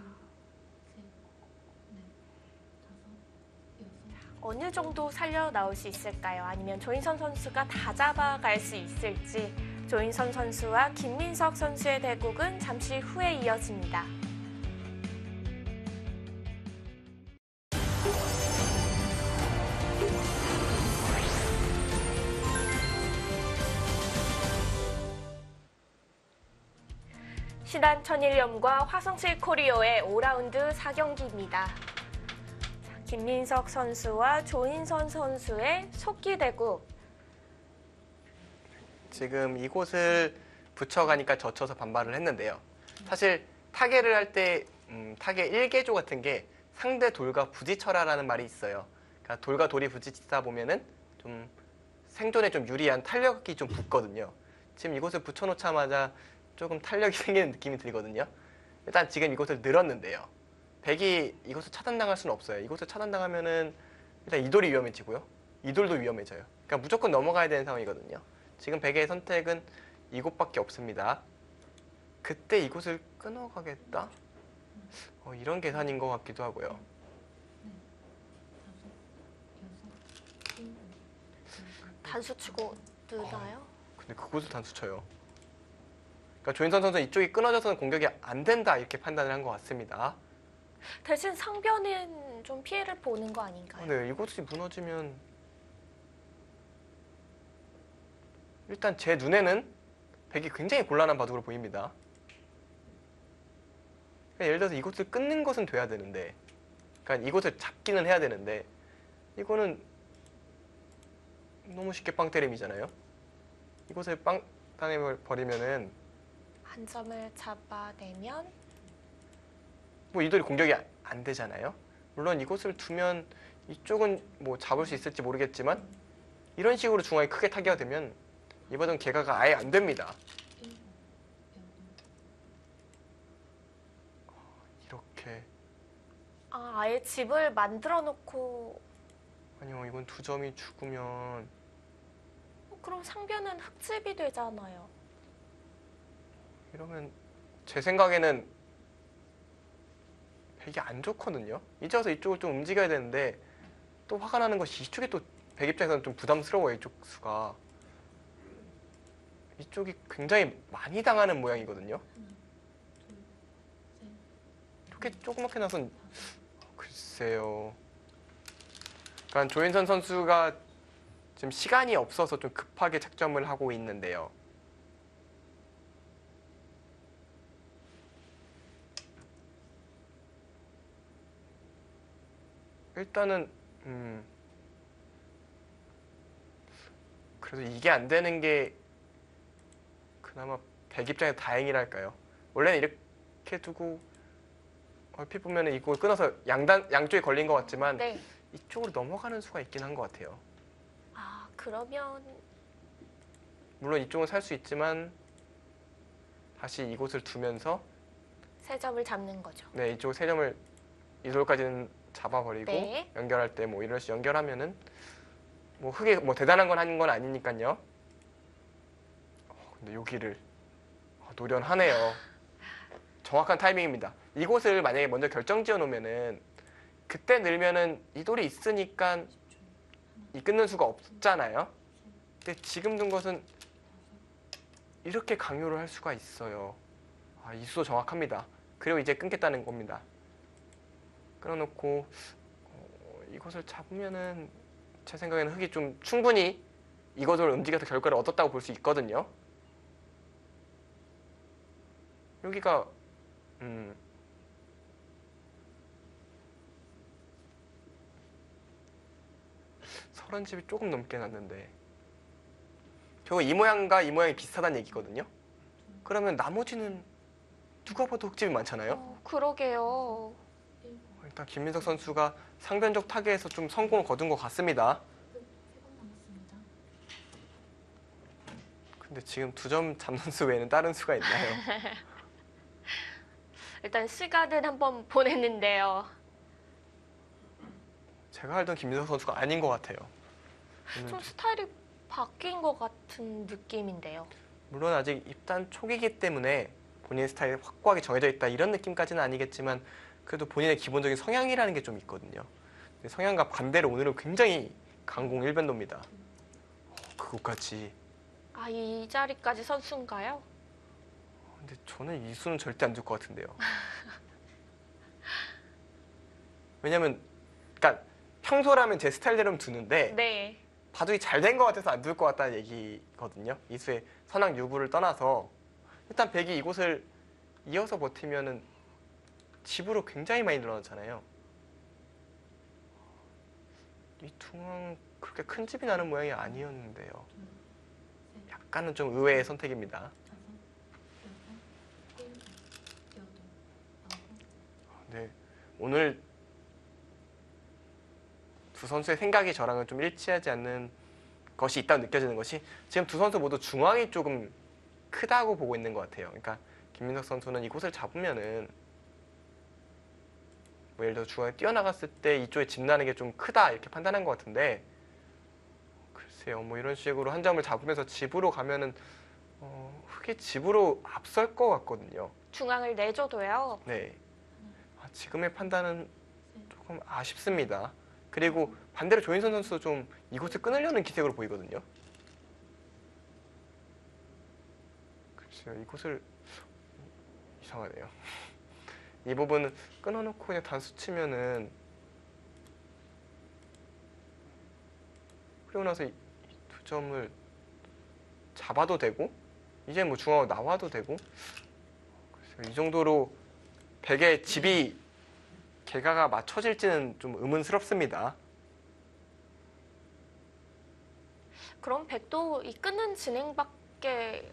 어느 정도 살려 나올 수 있을까요? 아니면 조인선 선수가 다 잡아갈 수 있을지. 조인선 선수와 김민석 선수의 대국은 잠시 후에 이어집니다. 신한 천일염과 화성실 코리오의 5라운드 4경기입니다. 김민석 선수와 조인선 선수의 속기 대국. 지금 이곳을 붙여가니까 젖혀서 반발을 했는데요. 사실 타개를 할 때 타개 1개조 같은 게 상대 돌과 부딪혀라라는 말이 있어요. 그러니까 돌과 돌이 부딪히다 보면은 좀 생존에 좀 유리한 탄력이 좀 붙거든요. 지금 이곳을 붙여놓자마자 조금 탄력이 생기는 느낌이 들거든요. 일단 지금 이곳을 늘었는데요. 백이 이곳을 차단당할 수는 없어요. 이곳을 차단당하면은 일단 이 돌이 위험해지고요. 이 돌도 위험해져요. 그러니까 무조건 넘어가야 되는 상황이거든요. 지금 백의 선택은 이곳밖에 없습니다. 그때 이곳을 끊어가겠다? 이런 계산인 것 같기도 하고요. 단수 치고 뜨나요? 근데 그곳을 단수 쳐요. 그러니까 조인선 선수는 이쪽이 끊어져서는 공격이 안 된다 이렇게 판단을 한 것 같습니다. 대신 상변은 좀 피해를 보는 거 아닌가요? 네, 이곳이 무너지면 일단 제 눈에는 백이 굉장히 곤란한 바둑으로 보입니다. 그러니까 예를 들어서 이곳을 끊는 것은 돼야 되는데, 그러니까 이곳을 잡기는 해야 되는데 이거는 너무 쉽게 빵 때림이잖아요. 이곳을 빵 당해버리면은 한 점을 잡아내면 뭐 이들이 공격이 안 되잖아요. 물론 이곳을 두면 이쪽은 뭐 잡을 수 있을지 모르겠지만 이런 식으로 중앙에 크게 타기가 되면 이 바둑은 개가가 아예 안 됩니다. 이렇게 아예 집을 만들어 놓고 아니요 이건 두 점이 죽으면 그럼 상변은 흙집이 되잖아요. 이러면 제 생각에는 백이 안 좋거든요. 이제 와서 이쪽을 좀 움직여야 되는데 또 화가 나는 것이 이쪽이 또 백 입장에서는 좀 부담스러워요. 이쪽 수가. 이쪽이 굉장히 많이 당하는 모양이거든요. 이렇게 조그맣게 나선 글쎄요. 그러니까 조인선 선수가 지금 시간이 없어서 좀 급하게 착점을 하고 있는데요. 일단은 그래도 이게 안 되는 게 그나마 백 입장에서 다행이랄까요. 원래는 이렇게 두고 얼핏 보면 이걸 끊어서 양쪽에 걸린 것 같지만 네. 이쪽으로 넘어가는 수가 있긴 한 것 같아요. 아 그러면 물론 이쪽은 살 수 있지만 다시 이곳을 두면서 세 점을 잡는 거죠. 네 이쪽 세 점을 이돌까지는 잡아버리고 네. 연결할 때 뭐 이럴 수 연결하면은 뭐 흙에 뭐 대단한 건 한 건 아니니까요. 근데 여기를 노련하네요. 정확한 타이밍입니다. 이곳을 만약에 먼저 결정지어 놓으면은 그때 늘면은 이 돌이 있으니까 이 끊는 수가 없잖아요. 근데 지금 둔 것은 이렇게 강요를 할 수가 있어요. 이 수도 정확합니다. 그리고 이제 끊겠다는 겁니다. 끊어놓고 이것을 잡으면은 제 생각에는 흙이 좀 충분히 이것을 움직여서 결과를 얻었다고 볼 수 있거든요. 여기가 30집이 조금 넘게 났는데 결국 이 모양과 이 모양이 비슷하다는 얘기거든요. 그러면 나머지는 누가 봐도 흙집이 많잖아요. 그러게요. 일단 김민석 선수가 상변적 타겟에서 좀 성공을 거둔 것 같습니다. 근데 지금 두 점 잡는 수 외에는 다른 수가 있나요? 일단 시간은 한번 보냈는데요. 제가 알던 김민석 선수가 아닌 것 같아요. 좀 스타일이 바뀐 것 같은 느낌인데요. 물론 아직 입단 초기이기 때문에 본인의 스타일이 확고하게 정해져 있다 이런 느낌까지는 아니겠지만 그래도 본인의 기본적인 성향이라는 게 좀 있거든요. 성향과 반대로 오늘은 굉장히 강공 일변도입니다. 그것까지. 아, 이 자리까지 선수인가요? 근데 저는 이 수는 절대 안 줄 것 같은데요. 왜냐면, 그러니까 평소라면 제 스타일대로 두는데 네. 바둑이 잘 된 것 같아서 안 둘 것 같다는 얘기거든요. 이 수의 선악 유부를 떠나서 일단 백이 이곳을 이어서 버티면은 집으로 굉장히 많이 늘어나잖아요. 이 둥은 그렇게 큰 집이 나는 모양이 아니었는데요. 약간은 좀 의외의 선택입니다. 네, 오늘 두 선수의 생각이 저랑은 좀 일치하지 않는 것이 있다고 느껴지는 것이 지금 두 선수 모두 중앙이 조금 크다고 보고 있는 것 같아요. 그러니까 김민석 선수는 이곳을 잡으면은 뭐 예를 들어 중앙에 뛰어나갔을 때 이쪽에 집 나는 게 좀 크다 이렇게 판단한 것 같은데 글쎄요 뭐 이런 식으로 한 점을 잡으면서 집으로 가면은 흑이 집으로 앞설 것 같거든요. 중앙을 내줘도요. 네, 지금의 판단은 조금 아쉽습니다. 그리고 반대로 조인선 선수도 좀 이곳을 끊으려는 기색으로 보이거든요. 글쎄요, 이곳을 이상하네요. 이 부분은 끊어놓고 그냥 단수 치면은 그리고 나서 이 두 점을 잡아도 되고 이제 뭐 중앙으로 나와도 되고 글쎄요, 이 정도로 백의 집이 개가가 맞춰질지는 좀 의문스럽습니다. 그럼 백도 이 끊는 진행밖에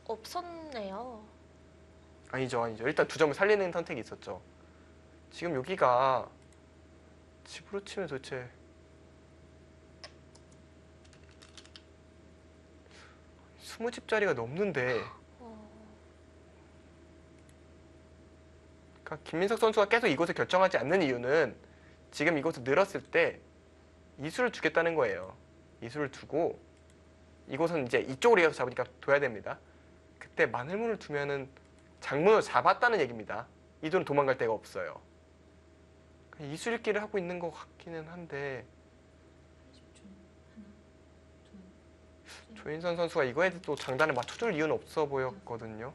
없었네요. 아니죠. 일단 두 점을 살리는 선택이 있었죠. 지금 여기가 집으로 치면 도대체 20집짜리가 넘는데 그러니까 김민석 선수가 계속 이곳을 결정하지 않는 이유는 지금 이곳을 늘었을 때 이수를 두겠다는 거예요. 이수를 두고 이곳은 이제 이쪽으로 이어서 잡으니까 둬야 됩니다. 그때 마늘문을 두면은 장문을 잡았다는 얘기입니다. 이도는 도망갈 데가 없어요. 이수일기를 하고 있는 것 같기는 한데 조인선 선수가 이거에 또 장단을 맞춰줄 이유는 없어 보였거든요.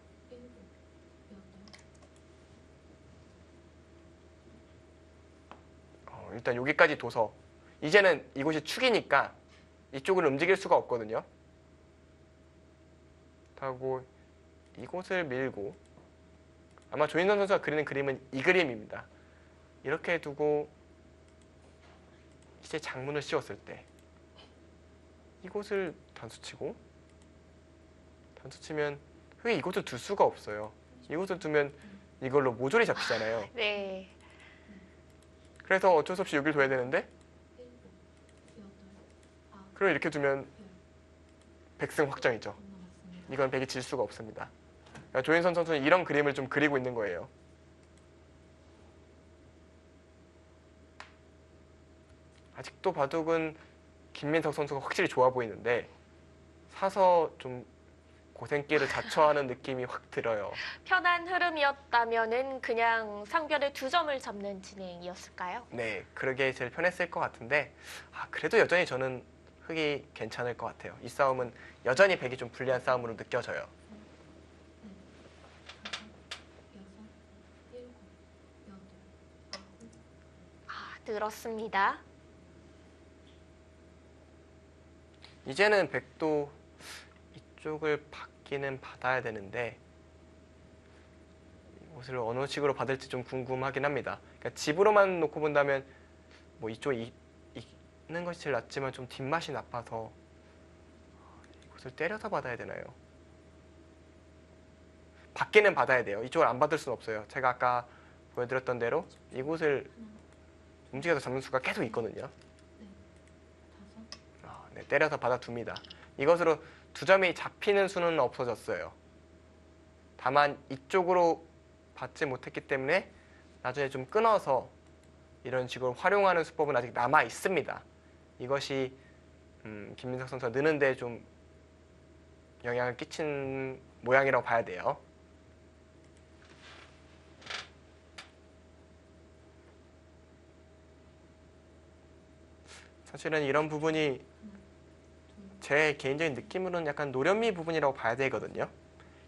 일단 여기까지 둬서 이제는 이곳이 축이니까 이쪽을 움직일 수가 없거든요. 하고 이곳을 밀고 아마 조인선 선수가 그리는 그림은 이 그림입니다. 이렇게 두고 이제 장문을 씌웠을 때 이곳을 단수치고 단수치면 왜 이곳을 둘 수가 없어요. 이곳을 두면 이걸로 모조리 잡히잖아요. 네. 그래서 어쩔 수 없이 여기를 둬야 되는데 그럼 이렇게 두면 백승 확정이죠. 이건 백이 질 수가 없습니다. 그러니까 조인선 선수는 이런 그림을 좀 그리고 있는 거예요. 아직도 바둑은 김민석 선수가 확실히 좋아 보이는데 사서 좀 고생길을 자처하는 느낌이 확 들어요. 편한 흐름이었다면은 그냥 상변에 두 점을 잡는 진행이었을까요? 네, 그러게 제일 편했을 것 같은데 그래도 여전히 저는 흑이 괜찮을 것 같아요. 이 싸움은 여전히 백이 좀 불리한 싸움으로 느껴져요. 늘었습니다. 이제는 백도 이쪽을 받기는 받아야 되는데 이것을 어느 식으로 받을지 좀 궁금하긴 합니다. 그러니까 집으로만 놓고 본다면 뭐 이쪽에 있는 것이 제일 낫지만 좀 뒷맛이 나빠서 이것을 때려서 받아야 되나요? 받기는 받아야 돼요. 이쪽을 안 받을 수는 없어요. 제가 아까 보여드렸던 대로 이곳을 움직여서 잡는 수가 계속 있거든요. 네, 때려서 받아둡니다. 이것으로 두 점이 잡히는 수는 없어졌어요. 다만 이쪽으로 받지 못했기 때문에 나중에 좀 끊어서 이런 식으로 활용하는 수법은 아직 남아 있습니다. 이것이 김민석 선수가 느는데 좀 영향을 끼친 모양이라고 봐야 돼요. 사실은 이런 부분이 제 개인적인 느낌으로는 약간 노련미 부분이라고 봐야 되거든요.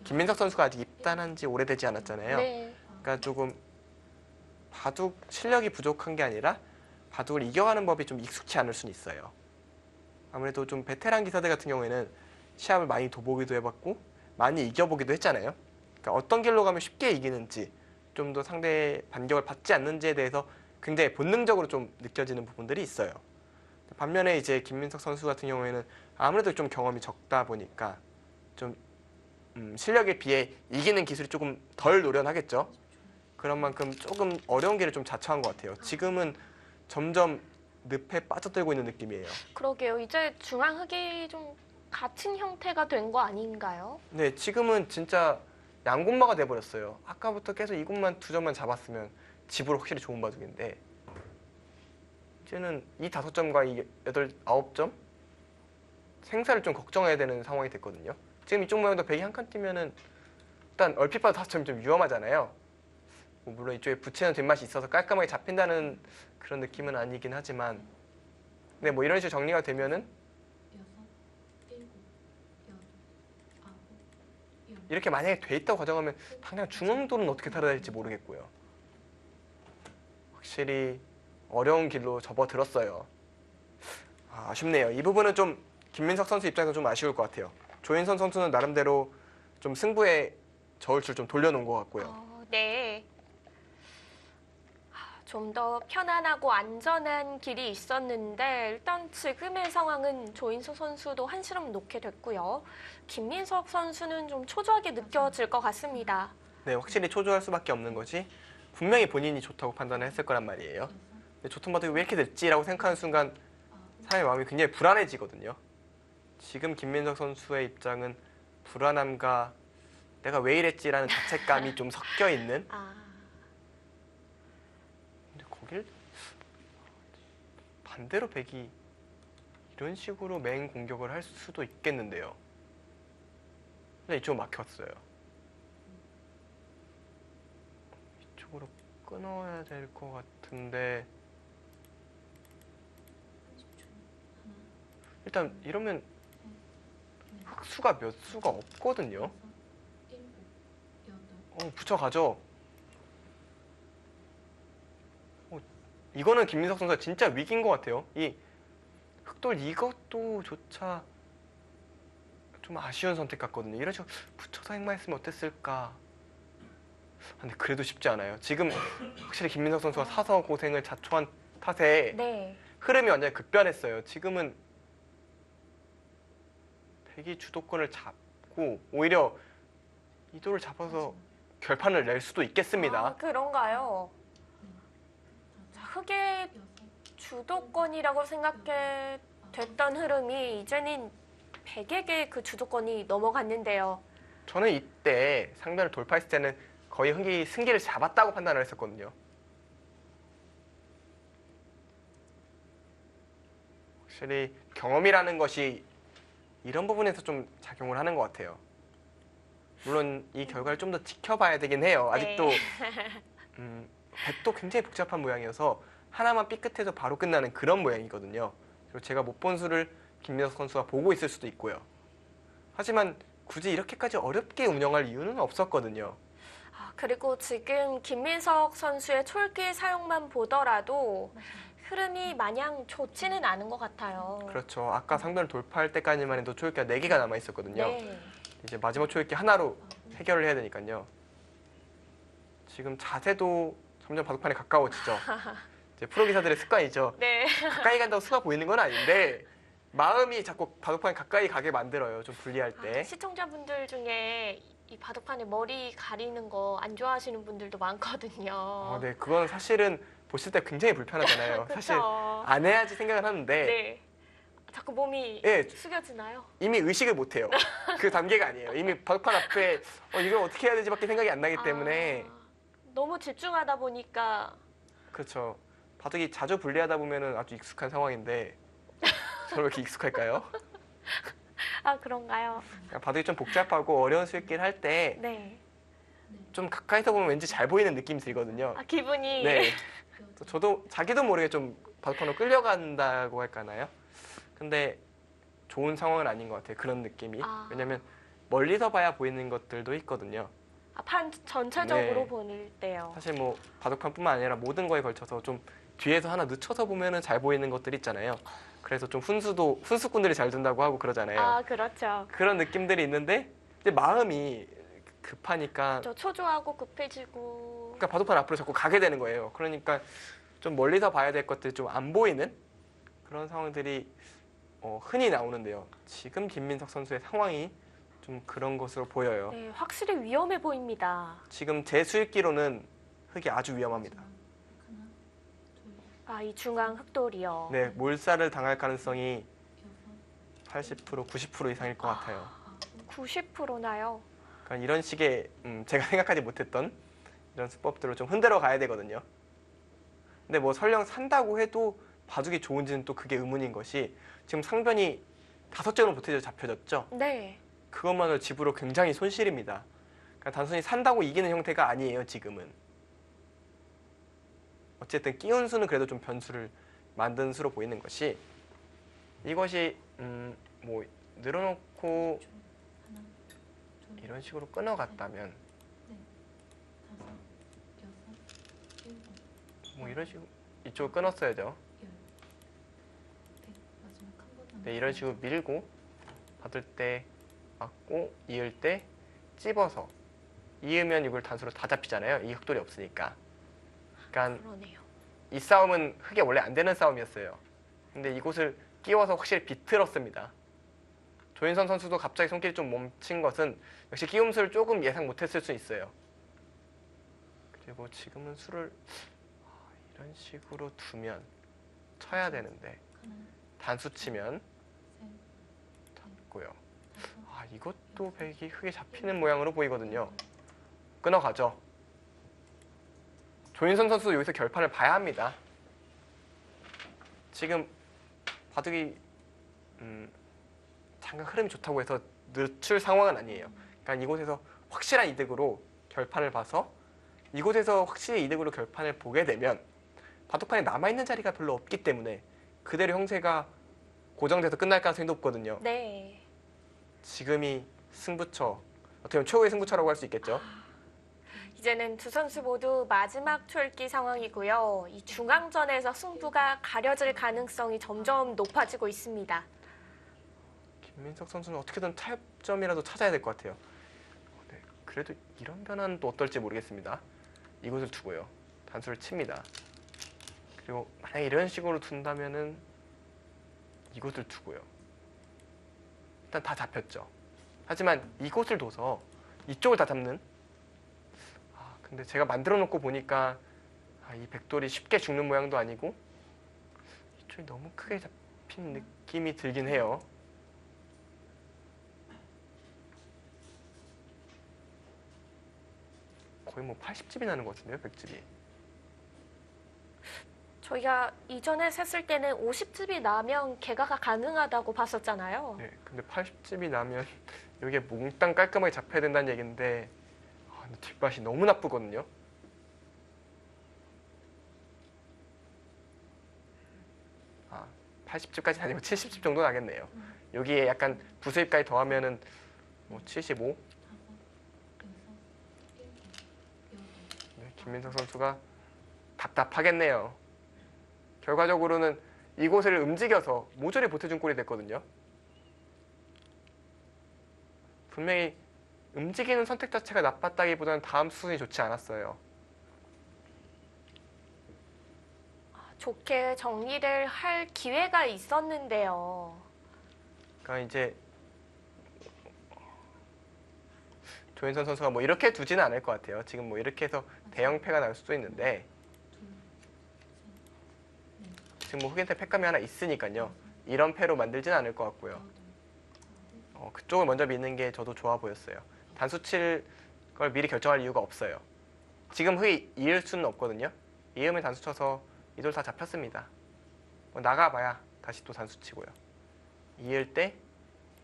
김민석 선수가 아직 입단한 지 오래되지 않았잖아요. 네. 그러니까 조금 바둑 실력이 부족한 게 아니라 바둑을 이겨가는 법이 좀 익숙치 않을 수는 있어요. 아무래도 좀 베테랑 기사들 같은 경우에는 시합을 많이 둬보기도 해봤고 많이 이겨보기도 했잖아요. 그러니까 어떤 길로 가면 쉽게 이기는지 좀 더 상대의 반격을 받지 않는지에 대해서 굉장히 본능적으로 좀 느껴지는 부분들이 있어요. 반면에 이제 김민석 선수 같은 경우에는 아무래도 좀 경험이 적다 보니까 좀 실력에 비해 이기는 기술이 조금 덜 노련하겠죠. 그런 만큼 조금 어려운 길을 좀 자처한 것 같아요. 지금은 점점 늪에 빠져들고 있는 느낌이에요. 그러게요. 이제 중앙흑이 좀 같은 형태가 된 거 아닌가요? 네, 지금은 진짜 양군마가 돼버렸어요. 아까부터 계속 이곳만 두 점만 잡았으면 집으로 확실히 좋은 바둑인데 이제는 이 5점과 이 9점 생사를 좀 걱정해야 되는 상황이 됐거든요. 지금 이쪽 모양도 백이 한 칸 뛰면은 일단 얼핏 봐도 5점이 좀 위험하잖아요. 뭐 물론 이쪽에 붙이는 뒷맛이 있어서 깔끔하게 잡힌다는 그런 느낌은 아니긴 하지만 근데 뭐 이런 식으로 정리가 되면은 이렇게 만약에 돼 있다고 가정하면 당장 중앙도는 어떻게 살아야 될지 모르겠고요. 확실히 어려운 길로 접어들었어요. 아쉽네요. 이 부분은 좀 김민석 선수 입장에서 좀 아쉬울 것 같아요. 조인선 선수는 나름대로 좀 승부에 저울줄 좀 돌려놓은 것 같고요. 네. 좀 더 편안하고 안전한 길이 있었는데 일단 지금의 상황은 조인수 선수도 한시름 놓게 됐고요. 김민석 선수는 좀 초조하게 느껴질 것 같습니다. 네, 확실히 초조할 수밖에 없는 것이 분명히 본인이 좋다고 판단을 했을 거란 말이에요. 근데 좋던 바둑이 왜 이렇게 됐지라고 생각하는 순간 사람의 마음이 굉장히 불안해지거든요. 지금 김민석 선수의 입장은 불안함과 내가 왜 이랬지라는 자책감이 좀 섞여 있는 근데 거길 반대로 백이 이런 식으로 맹 공격을 할 수도 있겠는데요. 근데 이쪽은 막혔어요. 이쪽으로 끊어야 될 것 같은데 일단 이러면 흑수가 몇 수가 없거든요. 붙여가죠. 이거는 김민석 선수가 진짜 위기인 것 같아요. 이 흑돌 이것도 조차 좀 아쉬운 선택 같거든요. 이런 식으로 붙여서 행마했으면 어땠을까. 근데 그래도 쉽지 않아요. 지금 확실히 김민석 선수가 사서 고생을 자초한 탓에 네. 흐름이 완전히 급변했어요. 지금은 백이 주도권을 잡고 오히려 이도를 잡아서 결판을 낼 수도 있겠습니다. 그런가요? 자, 흑의 주도권이라고 생각됐던 흐름이 이제는 백에게 그 주도권이 넘어갔는데요. 저는 이때 상대를 돌파했을 때는 거의 흑이 승기를 잡았다고 판단을 했었거든요. 확실히 경험이라는 것이 이런 부분에서 좀 작용을 하는 것 같아요. 물론 이 결과를 좀 더 지켜봐야 되긴 해요. 아직도 백도 굉장히 복잡한 모양이어서 하나만 삐끗해서 바로 끝나는 그런 모양이거든요. 그리고 제가 못 본 수를 김민석 선수가 보고 있을 수도 있고요. 하지만 굳이 이렇게까지 어렵게 운영할 이유는 없었거든요. 그리고 지금 김민석 선수의 촐기 사용만 보더라도 흐름이 마냥 좋지는 않은 것 같아요. 그렇죠. 아까 상대를 돌파할 때까지만 해도 초읽기가 4개가 남아있었거든요. 네. 이제 마지막 초읽기 하나로 해결을 해야 되니까요. 지금 자세도 점점 바둑판에 가까워지죠. 이제 프로 기사들의 습관이죠. 네. 가까이 간다고 수가 보이는 건 아닌데 마음이 자꾸 바둑판에 가까이 가게 만들어요. 좀 불리할 때. 시청자분들 중에 이 바둑판에 머리 가리는 거 안 좋아하시는 분들도 많거든요. 네, 그건 사실은 보실 때 굉장히 불편하잖아요. 사실 안 해야지 생각을 하는데 네. 자꾸 몸이 예, 숙여지나요? 이미 의식을 못해요. 그 단계가 아니에요. 이미 바둑판 앞에 이걸 어떻게 해야 되지밖에 생각이 안 나기 때문에 너무 집중하다 보니까 그렇죠. 바둑이 자주 분리하다 보면은 아주 익숙한 상황인데 저는 왜 이렇게 익숙할까요? 그런가요? 바둑이 좀 복잡하고 어려운 수익기를 할 때 네. 좀 가까이서 보면 왠지 잘 보이는 느낌이 들거든요. 기분이 네. 저도 자기도 모르게 좀 바둑판으로 끌려간다고 할까나요? 근데 좋은 상황은 아닌 것 같아요. 그런 느낌이. 아. 왜냐면 멀리서 봐야 보이는 것들도 있거든요. 판 전체적으로 네. 보일 때요. 사실 뭐 바둑판뿐만 아니라 모든 거에 걸쳐서 좀 뒤에서 하나 늦춰서 보면은 잘 보이는 것들 있잖아요. 그래서 좀 훈수꾼들이 잘 둔다고 하고 그러잖아요. 아, 그렇죠. 그런 느낌들이 있는데 이제 마음이 급하니까 저 초조하고 급해지고. 그러니까 바둑판 앞으로 자꾸 가게 되는 거예요. 그러니까 좀 멀리서 봐야 될 것들이 좀 안 보이는 그런 상황들이 흔히 나오는데요. 지금 김민석 선수의 상황이 좀 그런 것으로 보여요. 네, 확실히 위험해 보입니다. 지금 제 수익기로는 흙이 아주 위험합니다. 아, 이 중앙 흑돌이요. 네, 몰살을 당할 가능성이 80%, 90% 이상일 것 같아요. 90%나요. 그러니까 이런 식의 제가 생각하지 못했던 이런 수법들로 좀 흔들어 가야 되거든요. 근데 뭐 설령 산다고 해도 바둑이 좋은지는 또 그게 의문인 것이 지금 상변이 5점으로 보태져 잡혀졌죠. 네. 그것만으로 집으로 굉장히 손실입니다. 그러니까 단순히 산다고 이기는 형태가 아니에요, 지금은. 어쨌든 끼운 수는 그래도 좀 변수를 만든 수로 보이는 것이 이것이 뭐 늘어놓고 이런 식으로 끊어갔다면 뭐 이런 식으로 이쪽을 끊었어야죠. 네, 이런 식으로 밀고 받을 때 맞고 이을 때 찝어서 이으면 이걸 단수로 다 잡히잖아요. 이 흑돌이 없으니까. 그러니까 그러네요. 이 싸움은 흑이 원래 안 되는 싸움이었어요. 근데 이곳을 끼워서 확실히 비틀었습니다. 조인선 선수도 갑자기 손길이 좀 멈춘 것은 역시 끼움수를 조금 예상 못했을 수 있어요. 그리고 지금은 수를 이런 식으로 두면 쳐야 되는데 단수 치면 잡고요. 이것도 백이 흑에 잡히는 모양으로 보이거든요. 끊어가죠. 조인선 선수도 여기서 결판을 봐야 합니다. 지금 바둑이 잠깐 흐름이 좋다고 해서 늦출 상황은 아니에요. 그러니까 이곳에서 확실한 이득으로 결판을 봐서 이곳에서 확실히 이득으로 결판을 보게 되면 바둑판에 남아있는 자리가 별로 없기 때문에 그대로 형세가 고정돼서 끝날 가능성이 높거든요. 네. 지금이 승부처, 어떻게 보면 최고의 승부처라고 할 수 있겠죠. 이제는 두 선수 모두 마지막 출기 상황이고요. 이 중앙전에서 승부가 가려질 가능성이 점점 높아지고 있습니다. 김민석 선수는 어떻게든 타협점이라도 찾아야 될 것 같아요. 네, 그래도 이런 변화는 또 어떨지 모르겠습니다. 이곳을 두고요. 단수를 칩니다. 그리고 만약에 이런 식으로 둔다면은 이곳을 두고요. 일단 다 잡혔죠. 하지만 이곳을 둬서 이쪽을 다 잡는 근데 제가 만들어 놓고 보니까 이 백돌이 쉽게 죽는 모양도 아니고 이쪽이 너무 크게 잡힌 느낌이 들긴 해요. 거의 뭐 80집이 나는 것 같은데요, 100집이. 저희가 이전에 셌을 때는 50집이 나면 개가가 가능하다고 봤었잖아요. 네, 근데 80집이 나면 여기에 몽땅 깔끔하게 잡혀야 된다는 얘기인데 근데 뒷맛이 너무 나쁘거든요. 아, 80집까지는 아니고 70집 정도 나겠네요. 여기에 약간 부수입까지 더하면은 뭐 75? 네, 김민석 선수가 답답하겠네요. 결과적으로는 이곳을 움직여서 모조리 보태준 꼴이 됐거든요. 분명히 움직이는 선택 자체가 나빴다기보다는 다음 수순이 좋지 않았어요. 좋게 정리를 할 기회가 있었는데요. 그러니까 이제 조인선 선수가 뭐 이렇게 두지는 않을 것 같아요. 지금 뭐 이렇게 해서 대형패가 날 수도 있는데 지금 뭐 흑인태 패감이 하나 있으니까요. 이런 패로 만들지는 않을 것 같고요. 그쪽을 먼저 미는 게 저도 좋아 보였어요. 단수 칠 걸 미리 결정할 이유가 없어요. 지금 흑이 이을 수는 없거든요. 이으면 단수 쳐서 이돌 다 잡혔습니다. 나가봐야 다시 또 단수 치고요. 이을 때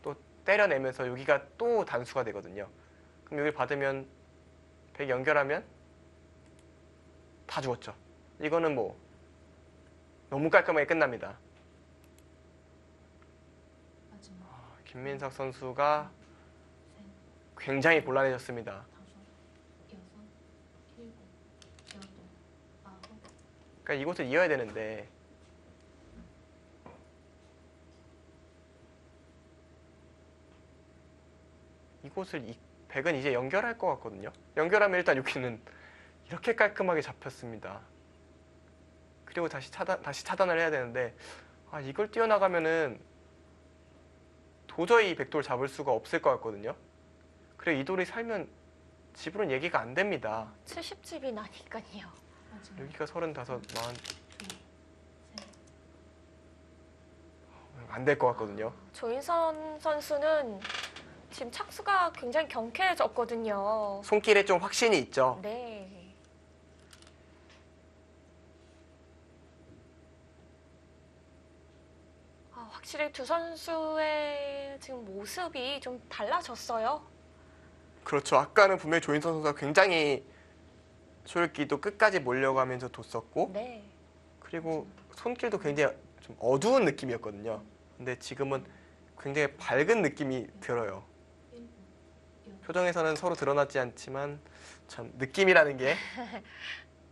또 때려내면서 여기가 또 단수가 되거든요. 그럼 여기 받으면 100 연결하면 다 죽었죠. 이거는 뭐 너무 깔끔하게 끝납니다. 김민석 선수가 굉장히 곤란해졌습니다. 그러니까 이곳을 이어야 되는데 이곳을 백은 이제 연결할 것 같거든요. 연결하면 일단 여기는 이렇게 깔끔하게 잡혔습니다. 그리고 다시 차단을 해야 되는데 이걸 뛰어나가면은 도저히 백돌 잡을 수가 없을 것 같거든요. 그리고 이 돌이 살면 집으로는 얘기가 안 됩니다. 70집이 나니까요. 여기가 35, 40. 안 될 것 같거든요. 조인선 선수는 지금 착수가 굉장히 경쾌해졌거든요. 손길에 좀 확신이 있죠. 네. 확실히 두 선수의 지금 모습이 좀 달라졌어요. 그렇죠. 아까는 분명히 조인선 선수가 굉장히 솔기도 끝까지 몰려가면서 뒀었고 네. 그리고 손길도 굉장히 좀 어두운 느낌이었거든요. 근데 지금은 굉장히 밝은 느낌이 들어요. 표정에서는 서로 드러나지 않지만 참 느낌이라는 게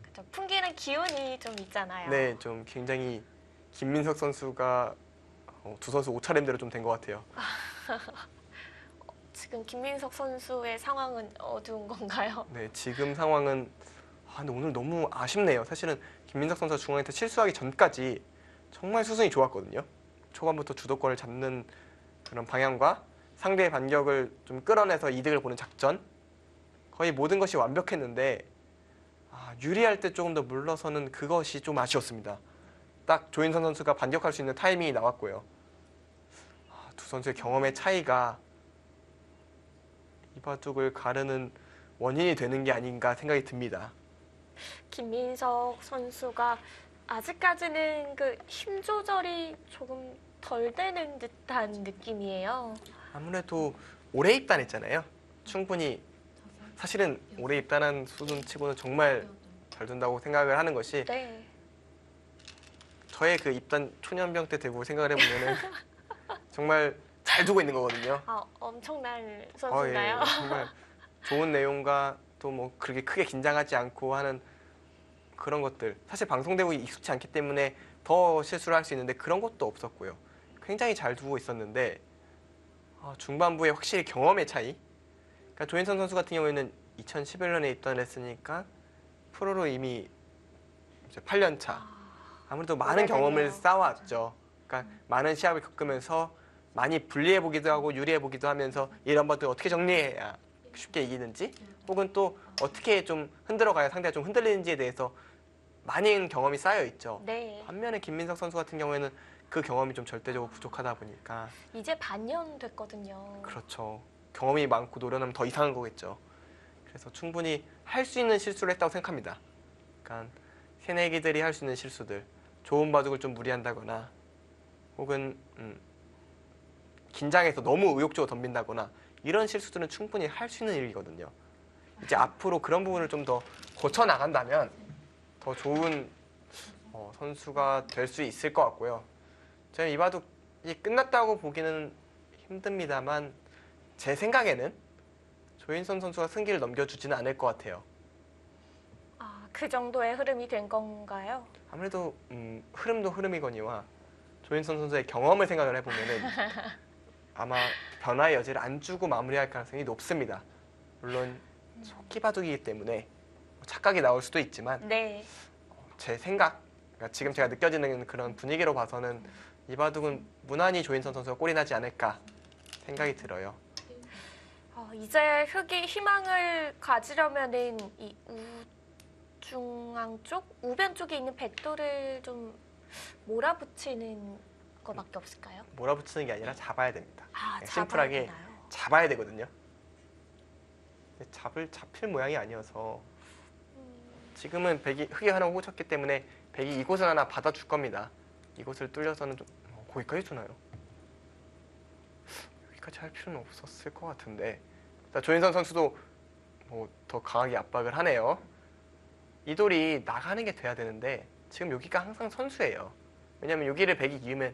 그렇죠. 풍기는 기운이 좀 있잖아요. 네, 좀 굉장히 김민석 선수가 두 선수 옷차림대로 좀 된 것 같아요. 지금 김민석 선수의 상황은 어두운 건가요? 네, 지금 상황은 근데 오늘 너무 아쉽네요. 사실은 김민석 선수가 중앙에서 실수하기 전까지 정말 수순이 좋았거든요. 초반부터 주도권을 잡는 그런 방향과 상대의 반격을 좀 끌어내서 이득을 보는 작전 거의 모든 것이 완벽했는데 유리할 때 조금 더 물러서는 그것이 좀 아쉬웠습니다. 딱 조인선 선수가 반격할 수 있는 타이밍이 나왔고요. 두 선수의 경험의 차이가 이 바둑을 가르는 원인이 되는 게 아닌가 생각이 듭니다. 김민석 선수가 아직까지는 그 힘 조절이 조금 덜 되는 듯한 느낌이에요. 아무래도 오래 입단했잖아요. 충분히 사실은 오래 입단한 수준치고는 정말 잘 둔다고 생각을 하는 것이 네. 저의 그 입단 초년병 때 되고 생각을 해보면은 정말 잘 두고 있는 거거든요. 엄청난 선수인가요? 예, 정말 좋은 내용과 또 뭐 그렇게 크게 긴장하지 않고 하는 그런 것들 사실 방송되고 익숙치 않기 때문에 더 실수를 할 수 있는데 그런 것도 없었고요. 굉장히 잘 두고 있었는데 중반부에 확실히 경험의 차이. 그러니까 조인선 선수 같은 경우에는 2011년에 입단을 했으니까 프로로 이미 이제 8년 차. 아무래도 많은 경험을 쌓아왔죠. 그러니까 많은 시합을 겪으면서 많이 불리해보기도 하고 유리해보기도 하면서 이런 것들 어떻게 정리해야 쉽게 이기는지 혹은 또 어떻게 좀 흔들어가야 상대가 좀 흔들리는지에 대해서 많은 경험이 쌓여있죠. 네. 반면에 김민석 선수 같은 경우에는 그 경험이 좀 절대적으로 부족하다 보니까 이제 반년 됐거든요. 그렇죠. 경험이 많고 노련하면 더 이상한 거겠죠. 그래서 충분히 할 수 있는 실수를 했다고 생각합니다. 그러니까 새내기들이 할 수 있는 실수들 좋은 바둑을 좀 무리한다거나 혹은 긴장해서 너무 의욕적으로 덤빈다거나 이런 실수들은 충분히 할 수 있는 일이거든요. 이제 앞으로 그런 부분을 좀 더 고쳐나간다면 더 좋은 선수가 될 수 있을 것 같고요. 저는 이 바둑이 끝났다고 보기는 힘듭니다만 제 생각에는 조인선 선수가 승기를 넘겨주지는 않을 것 같아요. 그 정도의 흐름이 된 건가요? 아무래도 흐름도 흐름이거니와 조인선 선수의 경험을 생각을 해보면은 아마 변화의 여지를 안 주고 마무리할 가능성이 높습니다. 물론 속기 바둑이기 때문에 착각이 나올 수도 있지만 네. 제 생각, 그러니까 지금 제가 느껴지는 그런 분위기로 봐서는 이 바둑은 무난히 조인선 선수가 꼴이 나지 않을까 생각이 들어요. 이제 흑이 희망을 가지려면은 이 우중앙 쪽, 우변 쪽에 있는 백돌을 좀 몰아붙이는 것밖에 없을까요? 몰아붙이는 게 아니라 잡아야 됩니다. 잡아야 심플하게 되나요? 잡아야 되거든요. 근데 잡힐 모양이 아니어서 지금은 흑이 하나 호구 쳤기 때문에 백이 이곳을 하나 받아줄 겁니다. 이곳을 뚫려서는 좀 거기까지 주나요? 여기까지 할 필요는 없었을 것 같은데 조인선 선수도 더 강하게 압박을 하네요. 이 돌이 나가는 게 돼야 되는데 지금 여기가 항상 선수예요. 왜냐면 여기를 백이 이으면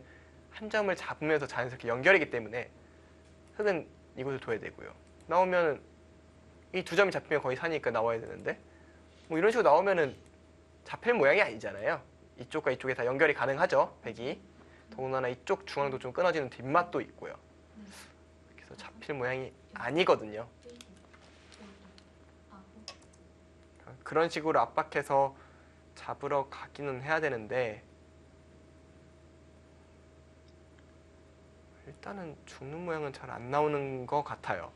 한 점을 잡으면서 자연스럽게 연결이기 때문에 흑은 이곳을 둬야 되고요. 나오면 이 두 점이 잡히면 거의 사니까 나와야 되는데 뭐 이런 식으로 나오면은 잡힐 모양이 아니잖아요. 이쪽과 이쪽에 다 연결이 가능하죠. 백이. 더군다나 이쪽 중앙도 좀 끊어지는 뒷맛도 있고요. 그래서 잡힐 모양이 아니거든요. 그런 식으로 압박해서 잡으러 가기는 해야 되는데 일단은 죽는 모양은 잘 안 나오는 것 같아요.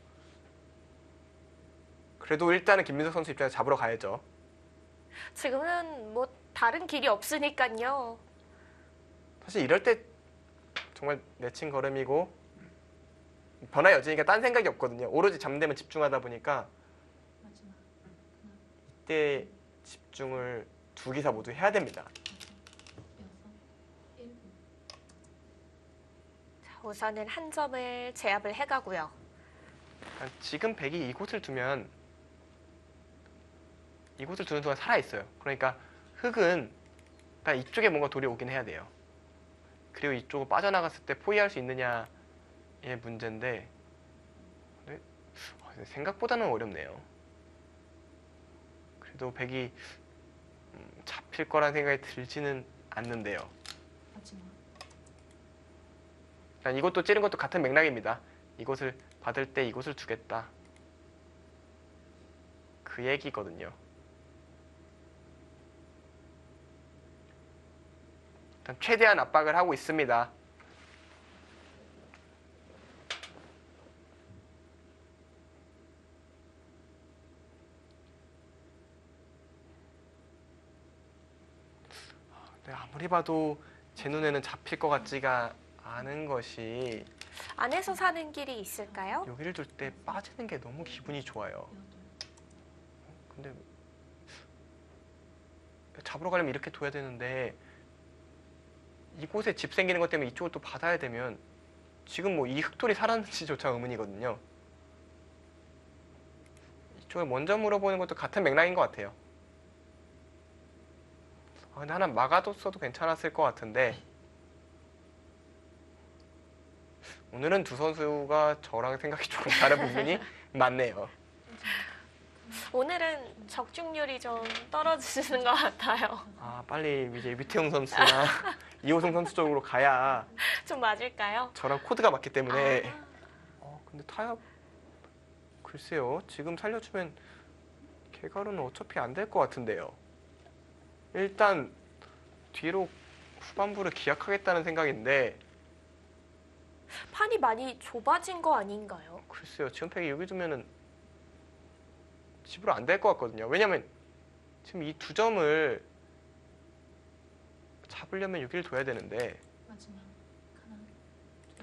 그래도 일단은 김민석 선수 입장에서 잡으러 가야죠. 지금은 뭐 다른 길이 없으니까요. 사실 이럴 때 정말 내친 걸음이고 변화 여지니까 딴 생각이 없거든요. 오로지 잠대면 집중하다 보니까 이때 집중을 두 기사 모두 해야 됩니다. 자, 우선은 한 점을 제압을 해가고요. 지금 백이 이곳을 두면 이곳을 두는 동안 살아있어요. 그러니까 흑은 그러니까 이쪽에 뭔가 돌이 오긴 해야 돼요. 그리고 이쪽으로 빠져나갔을 때 포위할 수 있느냐의 문제인데 생각보다는 어렵네요. 그래도 백이 잡힐 거란 생각이 들지는 않는데요. 일단 이것도 찌른 것도 같은 맥락입니다. 이곳을 받을 때 이곳을 주겠다. 그 얘기거든요. 일단 최대한 압박을 하고 있습니다. 아무리 봐도 제 눈에는 잡힐 것 같지가 않은 것이 안에서 사는 길이 있을까요? 여기를 둘 때 빠지는 게 너무 기분이 좋아요. 근데 잡으러 가려면 이렇게 둬야 되는데 이곳에 집 생기는 것 때문에 이쪽을 또 받아야 되면 지금 뭐 이 흑돌이 살았는지조차 의문이거든요. 이쪽을 먼저 물어보는 것도 같은 맥락인 것 같아요. 근데 하나 막아뒀어도 괜찮았을 것 같은데 오늘은 두 선수가 저랑 생각이 조금 다른 부분이 많네요. 오늘은 적중률이 좀 떨어지는 것 같아요. 빨리 이제 위태웅 선수나 이호승 선수 쪽으로 가야 좀 맞을까요? 저랑 코드가 맞기 때문에 근데 타협 글쎄요. 지금 살려주면 개가루는 어차피 안 될 것 같은데요. 일단 뒤로 후반부를 기약하겠다는 생각인데 판이 많이 좁아진 거 아닌가요? 글쎄요. 지금 팩이 여기 두면은 집으로 안 될 것 같거든요. 왜냐면 지금 이 두 점을 잡으려면 여기를 둬야 되는데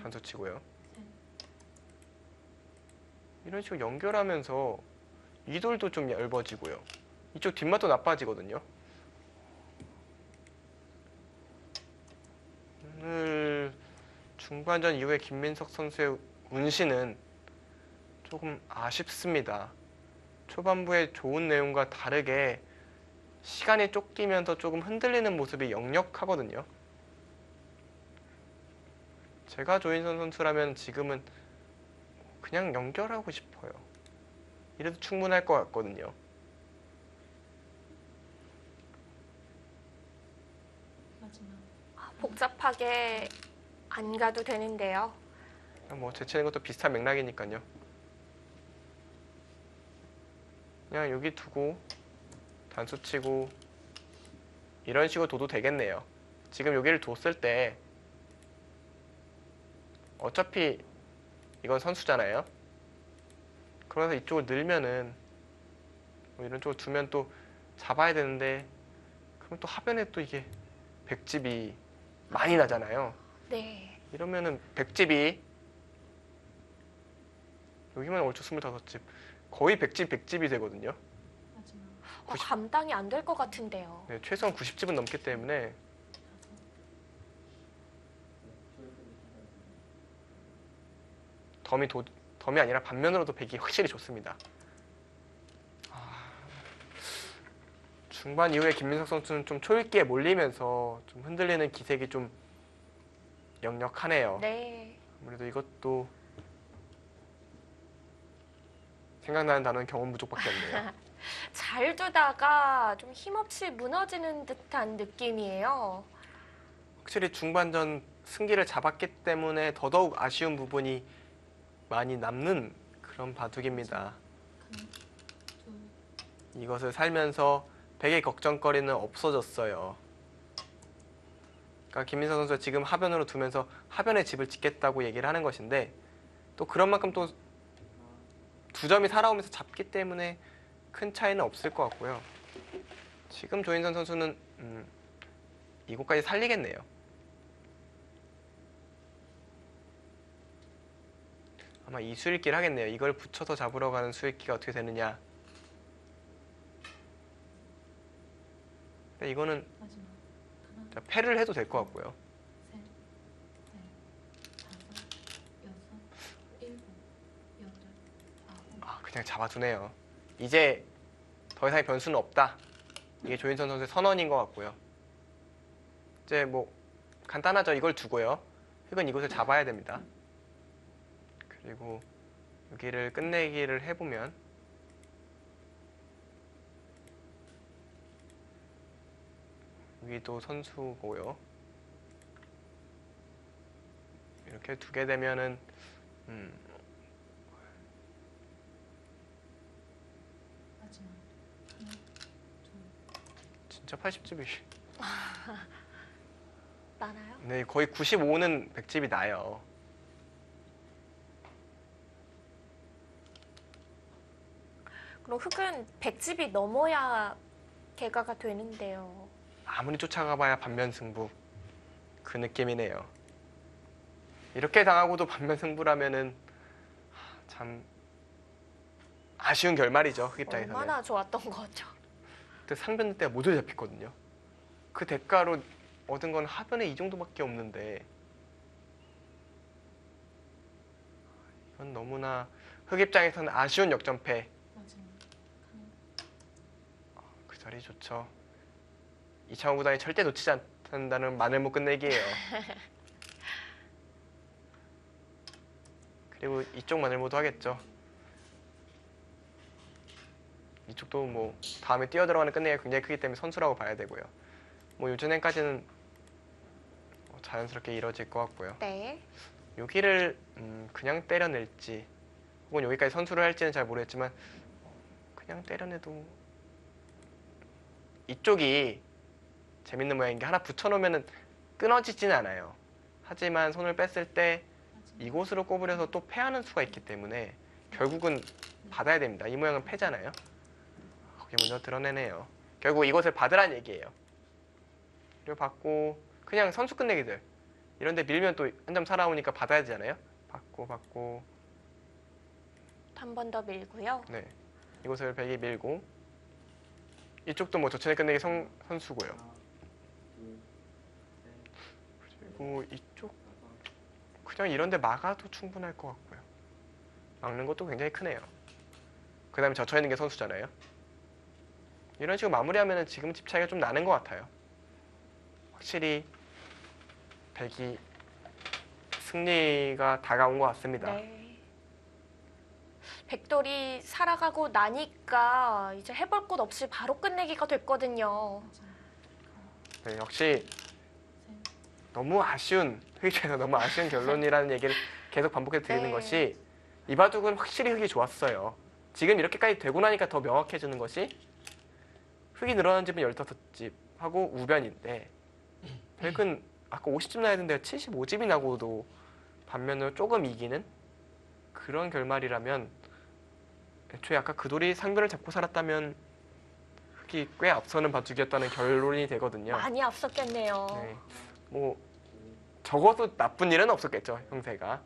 단수 치고요. 이런 식으로 연결하면서 이 돌도 좀 얇아지고요. 이쪽 뒷맛도 나빠지거든요. 오늘 중반전 이후에 김민석 선수의 운신은 조금 아쉽습니다. 초반부의 좋은 내용과 다르게 시간이 쫓기면서 조금 흔들리는 모습이 역력하거든요. 제가 조인선 선수라면 지금은 그냥 연결하고 싶어요. 이래도 충분할 것 같거든요. 복잡하게 안 가도 되는데요. 뭐 제치는 것도 비슷한 맥락이니까요. 그냥 여기 두고 단수 치고 이런 식으로 둬도 되겠네요. 지금 여기를 뒀을 때 어차피 이건 선수잖아요. 그러면서 이쪽을 늘면은 뭐 이런 쪽을 두면 또 잡아야 되는데 그럼 또 하변에 또 이게 백집이 많이 나잖아요. 네. 이러면은 백집이 여기만 얼추 25집 거의 백집이 되거든요. 감당이 안 될 것 같은데요. 네, 최소한 90집은 넘기 때문에 덤이 아니라 반면으로도 백이 확실히 좋습니다. 중반 이후에 김민석 선수는 좀 초읽기에 몰리면서 좀 흔들리는 기색이 좀 역력하네요. 네. 아무래도 이것도 생각나는 단어는 경험 부족밖에 없네요. 잘 두다가 좀 힘없이 무너지는 듯한 느낌이에요. 확실히 중반전 승기를 잡았기 때문에 더더욱 아쉬운 부분이 많이 남는 그런 바둑입니다. 이것을 살면서 백의 걱정거리는 없어졌어요. 그러니까 김민석 선수가 지금 하변으로 두면서 하변에 집을 짓겠다고 얘기를 하는 것인데 또 그런 만큼 또 두 점이 살아오면서 잡기 때문에 큰 차이는 없을 것 같고요. 지금 조인선 선수는 이곳까지 살리겠네요. 아마 이 수읽기를 하겠네요. 이걸 붙여서 잡으러 가는 수읽기가 어떻게 되느냐. 근데 이거는 패를 해도 될 것 같고요. 아, 그냥 잡아두네요. 이제 더 이상의 변수는 없다. 이게 조인선 선수의 선언인 것 같고요. 이제 뭐 간단하죠. 이걸 두고요. 흑은 이곳을 잡아야 됩니다. 그리고 여기를 끝내기를 해보면 여기도 선수고요. 이렇게 두게 되면은 진짜 80집이 나나요? 네, 거의 95는 100집이 나요. 그럼 흑은 100집이 넘어야 개가가 되는데요. 아무리 쫓아가봐야 반면승부 그 느낌이네요. 이렇게 당하고도 반면승부라면은 참 아쉬운 결말이죠. 흑 입장에서는. 얼마나 좋았던 거죠. 그때 상변 때가 모두 잡혔거든요. 그 대가로 얻은 건 하변에 이 정도밖에 없는데 이건 너무나 흑 입장에서는 아쉬운 역전패. 그 자리 좋죠. 이창호 구단이 절대 놓치지 않는다는 마늘무 끝내기예요. 그리고 이쪽 마늘무도 하겠죠. 이쪽도 뭐 다음에 뛰어들어가는 끝내기가 굉장히 크기 때문에 선수라고 봐야 되고요. 뭐 요즘엔까지는 자연스럽게 이뤄질 것 같고요. 네. 여기를 그냥 때려낼지 혹은 여기까지 선수를 할지는 잘 모르겠지만 그냥 때려내도 이쪽이 재밌는 모양인 게 하나 붙여놓으면 끊어지지는 않아요. 하지만 손을 뺐을 때 이곳으로 꼬부려서 또 패하는 수가 있기 때문에 결국은 받아야 됩니다. 이 모양은 패잖아요. 거기 먼저 드러내네요. 결국 이것을 받으란 얘기예요. 그리고 받고 그냥 선수 끝내기들 이런데 밀면 또 한 점 살아오니까 받아야 되잖아요. 받고 한 번 더 밀고요. 네, 이곳을 백이 밀고 이쪽도 뭐 조천에 끝내기 선수고요. 그리고 이쪽 그냥 이런데 막아도 충분할 것 같고요. 막는 것도 굉장히 크네요. 그 다음에 젖혀 있는 게 선수잖아요. 이런 식으로 마무리하면 지금 집 차이가 좀 나는 것 같아요. 확실히 백이 승리가 다가온 것 같습니다. 네. 백돌이 살아가고 나니까 이제 해볼 것 없이 바로 끝내기가 됐거든요. 네, 역시 너무 아쉬운 흑에서 너무 아쉬운 결론이라는 얘기를 계속 반복해서 드리는 네. 것이 이 바둑은 확실히 흑이 좋았어요. 지금 이렇게까지 되고 나니까 더 명확해지는 것이 흑이 늘어난 집은 15집 하고 우변인데 백은 아까 50집 나야 되는데 75집이 나고도 반면으로 조금 이기는 그런 결말이라면 애초에 아까 그 돌이 상변을 잡고 살았다면 흑이 꽤 앞서는 바둑이었다는 결론이 되거든요. 많이 앞섰겠네요. 네. 뭐 적어도 나쁜 일은 없었겠죠, 형세가.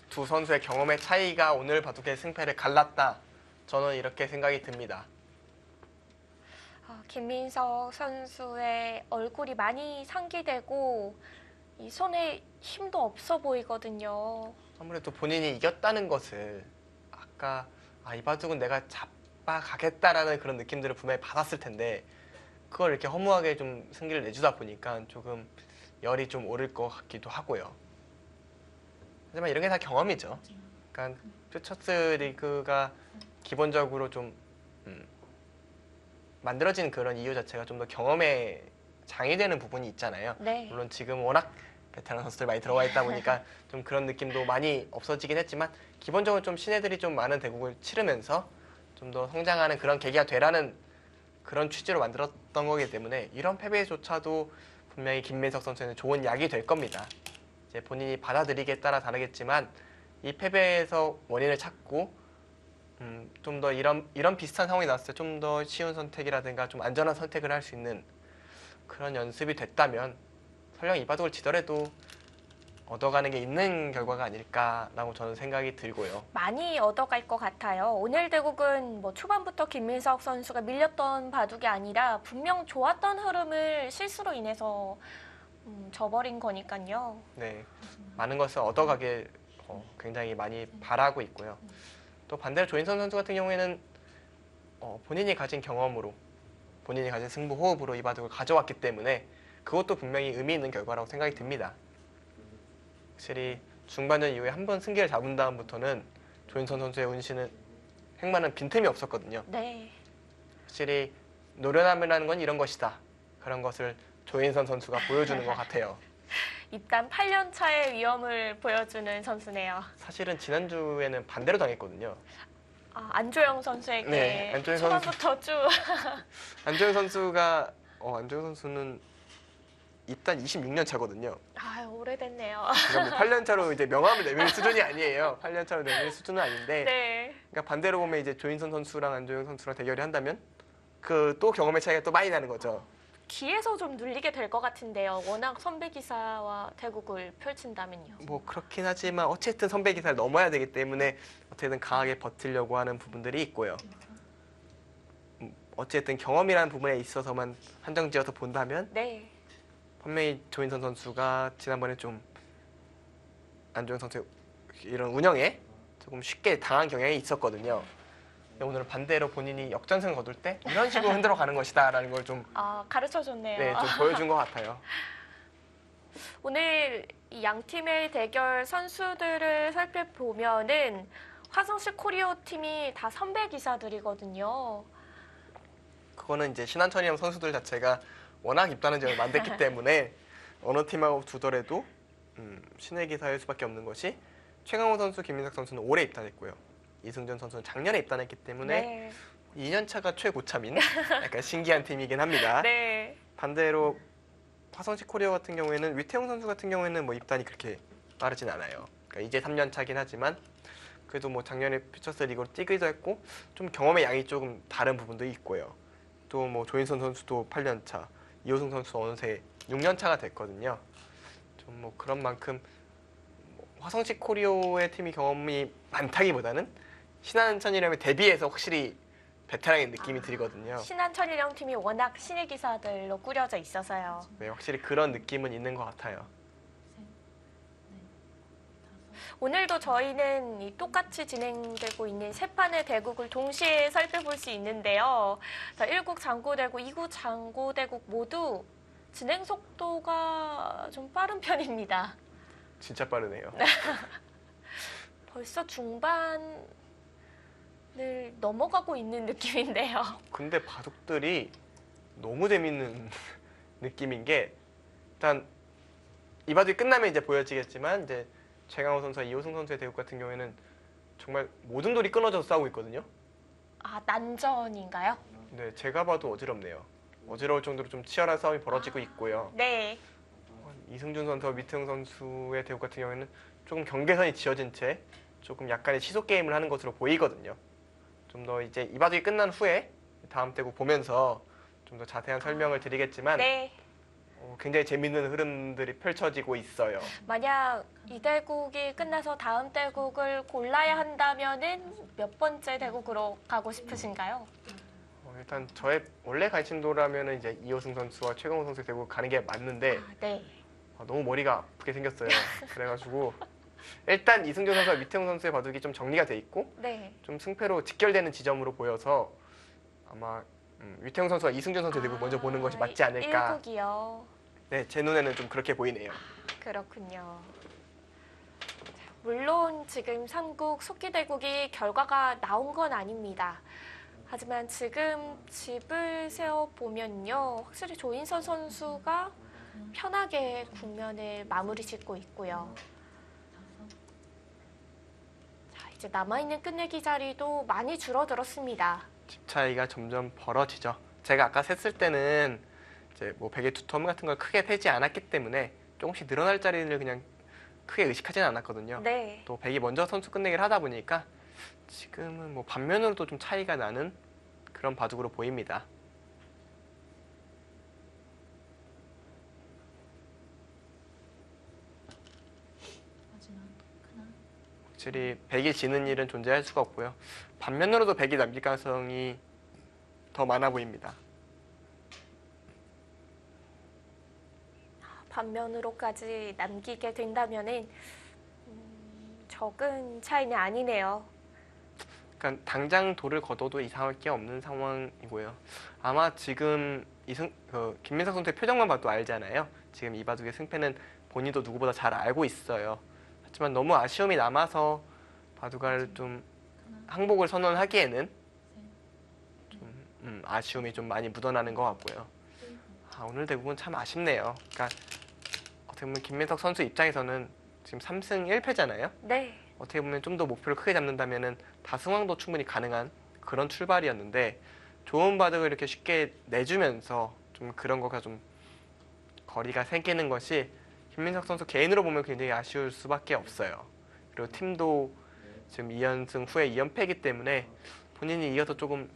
두 선수의 경험의 차이가 오늘 바둑의 승패를 갈랐다. 저는 이렇게 생각이 듭니다. 김민석 선수의 얼굴이 많이 상기되고 이 손에 힘도 없어 보이거든요. 아무래도 본인이 이겼다는 것을 아까 이바둑은 내가 잡아가겠다라는 그런 느낌들을 분명히 받았을 텐데 그걸 이렇게 허무하게 좀 승기를 내주다 보니까 조금 열이 좀 오를 것 같기도 하고요. 하지만 이런 게 다 경험이죠. 그러니까 퓨처스 리그가 기본적으로 좀 만들어진 그런 이유 자체가 좀 더 경험에 장이 되는 부분이 있잖아요. 네. 물론 지금 워낙 베테랑 선수들 많이 들어와 있다 보니까 좀 그런 느낌도 많이 없어지긴 했지만 기본적으로 좀 신예들이 좀 많은 대국을 치르면서 좀 더 성장하는 그런 계기가 되라는 그런 취지로 만들었던 거기 때문에 이런 패배조차도 분명히 김민석 선수에는 좋은 약이 될 겁니다. 이제 본인이 받아들이기에 따라 다르겠지만 이 패배에서 원인을 찾고 좀 더 이런 비슷한 상황이 나왔을 때 좀 더 쉬운 선택이라든가 좀 안전한 선택을 할 수 있는 그런 연습이 됐다면 설령 이바둑을 지더라도 얻어가는 게 있는 결과가 아닐까라고 저는 생각이 들고요. 많이 얻어갈 것 같아요. 오늘 대국은 뭐 초반부터 김민석 선수가 밀렸던 바둑이 아니라 분명 좋았던 흐름을 실수로 인해서 져버린 거니까요. 네, 많은 것을 얻어가길 굉장히 많이 바라고 있고요. 또 반대로 조인선 선수 같은 경우에는 본인이 가진 경험으로 본인이 가진 승부 호흡으로 이 바둑을 가져왔기 때문에 그것도 분명히 의미 있는 결과라고 생각이 듭니다. 확실히 중반전 이후에 한 번 승기를 잡은 다음부터는 조인선 선수의 운신은 행만은 빈틈이 없었거든요. 네. 확실히 노련함이라는 건 이런 것이다. 그런 것을 조인선 선수가 보여주는 것 같아요. 입단 8년 차의 위험을 보여주는 선수네요. 사실은 지난주에는 반대로 당했거든요. 안조영 선수에게 네, 안조영 초반부터 쭉. 안조영 선수는 입단 26년 차거든요. 오래됐네요. 그러니까 뭐 8년 차로 이제 명함을 내밀 수준이 아니에요. 8년 차로 내밀 수준은 아닌데. 네. 그러니까 반대로 보면 이제 조인선 선수랑 안조영 선수랑 대결을 한다면 그 또 경험의 차이가 또 많이 나는 거죠. 기에서 좀 눌리게 될 것 같은데요. 워낙 선배 기사와 대국을 펼친다면요. 뭐 그렇긴 하지만 어쨌든 선배 기사를 넘어야 되기 때문에 어떻게든 강하게 버티려고 하는 부분들이 있고요. 어쨌든 경험이라는 부분에 있어서만 한정지어서 본다면 네. 분명히 조인선 선수가 지난번에 좀 안조영 선수의 이런 운영에 조금 쉽게 당한 경향이 있었거든요. 오늘은 반대로 본인이 역전승을 거둘 때 이런 식으로 흔들어 가는 것이다라는 걸 좀 가르쳐줬네요. 네, 좀 보여준 것 같아요. 오늘 이 양 팀의 대결 선수들을 살펴보면은 화성시 코리오 팀이 다 선배 기사들이거든요. 그거는 이제 신한천이형 선수들 자체가 워낙 입단한 지을 만들기 때문에 어느 팀하고 두더라도 신의 기사일 수밖에 없는 것이 최강호 선수, 김민석 선수는 올해 입단했고요. 이승준 선수는 작년에 입단했기 때문에 네. 2년 차가 최고참인 약간 신기한 팀이긴 합니다. 네. 반대로 화성시 코리아 같은 경우에는 위태용 선수 같은 경우에는 뭐 입단이 그렇게 빠르진 않아요. 그러니까 이제 3년 차긴 하지만 그래도 뭐 작년에 퓨처스 리그로 뛰기도 했고 좀 경험의 양이 조금 다른 부분도 있고요. 또 뭐 조인선 선수도 8년 차, 이호승 선수 어느새 6년 차가 됐거든요. 좀 뭐 그런 만큼 화성시 코리오의 팀이 경험이 많다기보다는 신한천이라면 대비해서 확실히 베테랑의 느낌이 들거든요. 신한천일영 팀이 워낙 신의 기사들로 꾸려져 있어서요. 네, 확실히 그런 느낌은 있는 것 같아요. 오늘도 저희는 이 똑같이 진행되고 있는 세 판의 대국을 동시에 살펴볼 수 있는데요. 자, 1국 장고대국, 2국 장고대국 모두 진행 속도가 좀 빠른 편입니다. 진짜 빠르네요. 벌써 중반을 넘어가고 있는 느낌인데요. 근데 바둑들이 너무 재밌는 느낌인 게 일단 이 바둑이 끝나면 이제 보여지겠지만 이제 최강호 선수와 이호승 선수의 대국 같은 경우에는 정말 모든 돌이 끊어져서 싸우고 있거든요. 난전인가요? 네, 제가 봐도 어지럽네요. 어지러울 정도로 좀 치열한 싸움이 벌어지고 있고요. 네. 이승준 선수와 위태웅 선수의 대국 같은 경우에는 조금 경계선이 지어진 채 조금 약간의 시속 게임을 하는 것으로 보이거든요. 좀 더 이제 이 바둑이 끝난 후에 다음 대국 보면서 좀 더 자세한 설명을 드리겠지만 네. 굉장히 재밌는 흐름들이 펼쳐지고 있어요. 만약 이 대국이 끝나서 다음 대국을 골라야 한다면은 몇 번째 대국으로 가고 싶으신가요? 일단 저의 원래 관심도라면 이제 이호승 선수와 최강호 선수의 대국 가는 게 맞는데 네. 너무 머리가 아프게 생겼어요. 그래가지고 일단 이승준 선수와 위태웅 선수의 바둑이 좀 정리가 돼 있고 네. 좀 승패로 직결되는 지점으로 보여서 아마 위태웅 선수와 이승준 선수의 대국 먼저 보는 것이 맞지 않을까. 1국이요. 네, 제 눈에는 좀 그렇게 보이네요. 그렇군요. 자, 물론 지금 3국 속기대국이 결과가 나온 건 아닙니다. 하지만 지금 집을 세어보면요. 확실히 조인선 선수가 편하게 국면을 마무리 짓고 있고요. 자, 이제 남아있는 끝내기 자리도 많이 줄어들었습니다. 집 차이가 점점 벌어지죠. 제가 아까 셌을 때는 이제 뭐 베개 투텀 같은 걸 크게 세지 않았기 때문에 조금씩 늘어날 자리를 그냥 크게 의식하지는 않았거든요. 네. 또 백이 먼저 선수 끝내기를 하다 보니까 지금은 뭐 반면으로도 좀 차이가 나는 그런 바둑으로 보입니다. 확실히 백이 지는 일은 존재할 수가 없고요. 반면으로도 백이 남길 가능성이 더 많아 보입니다. 반면으로까지 남기게 된다면은 적은 차이는 아니네요. 그러니까 당장 돌을 걷어도 이상할 게 없는 상황이고요. 아마 지금 김민석 선수의 표정만 봐도 알잖아요. 지금 이 바둑의 승패는 본인도 누구보다 잘 알고 있어요. 하지만 너무 아쉬움이 남아서 바둑을 좀 항복을 선언하기에는 좀 아쉬움이 좀 많이 묻어나는 것 같고요. 오늘 대국은 참 아쉽네요. 그러니까 어떻게 보면 김민석 선수 입장에서는 지금 3승 1패잖아요. 네. 어떻게 보면 좀 더 목표를 크게 잡는다면은 다승왕도 충분히 가능한 그런 출발이었는데 좋은 바둑을 이렇게 쉽게 내주면서 좀 그런 거가 좀 거리가 생기는 것이 김민석 선수 개인으로 보면 굉장히 아쉬울 수밖에 없어요. 그리고 팀도 지금 2연승 후에 2연패이기 때문에 본인이 이어서 조금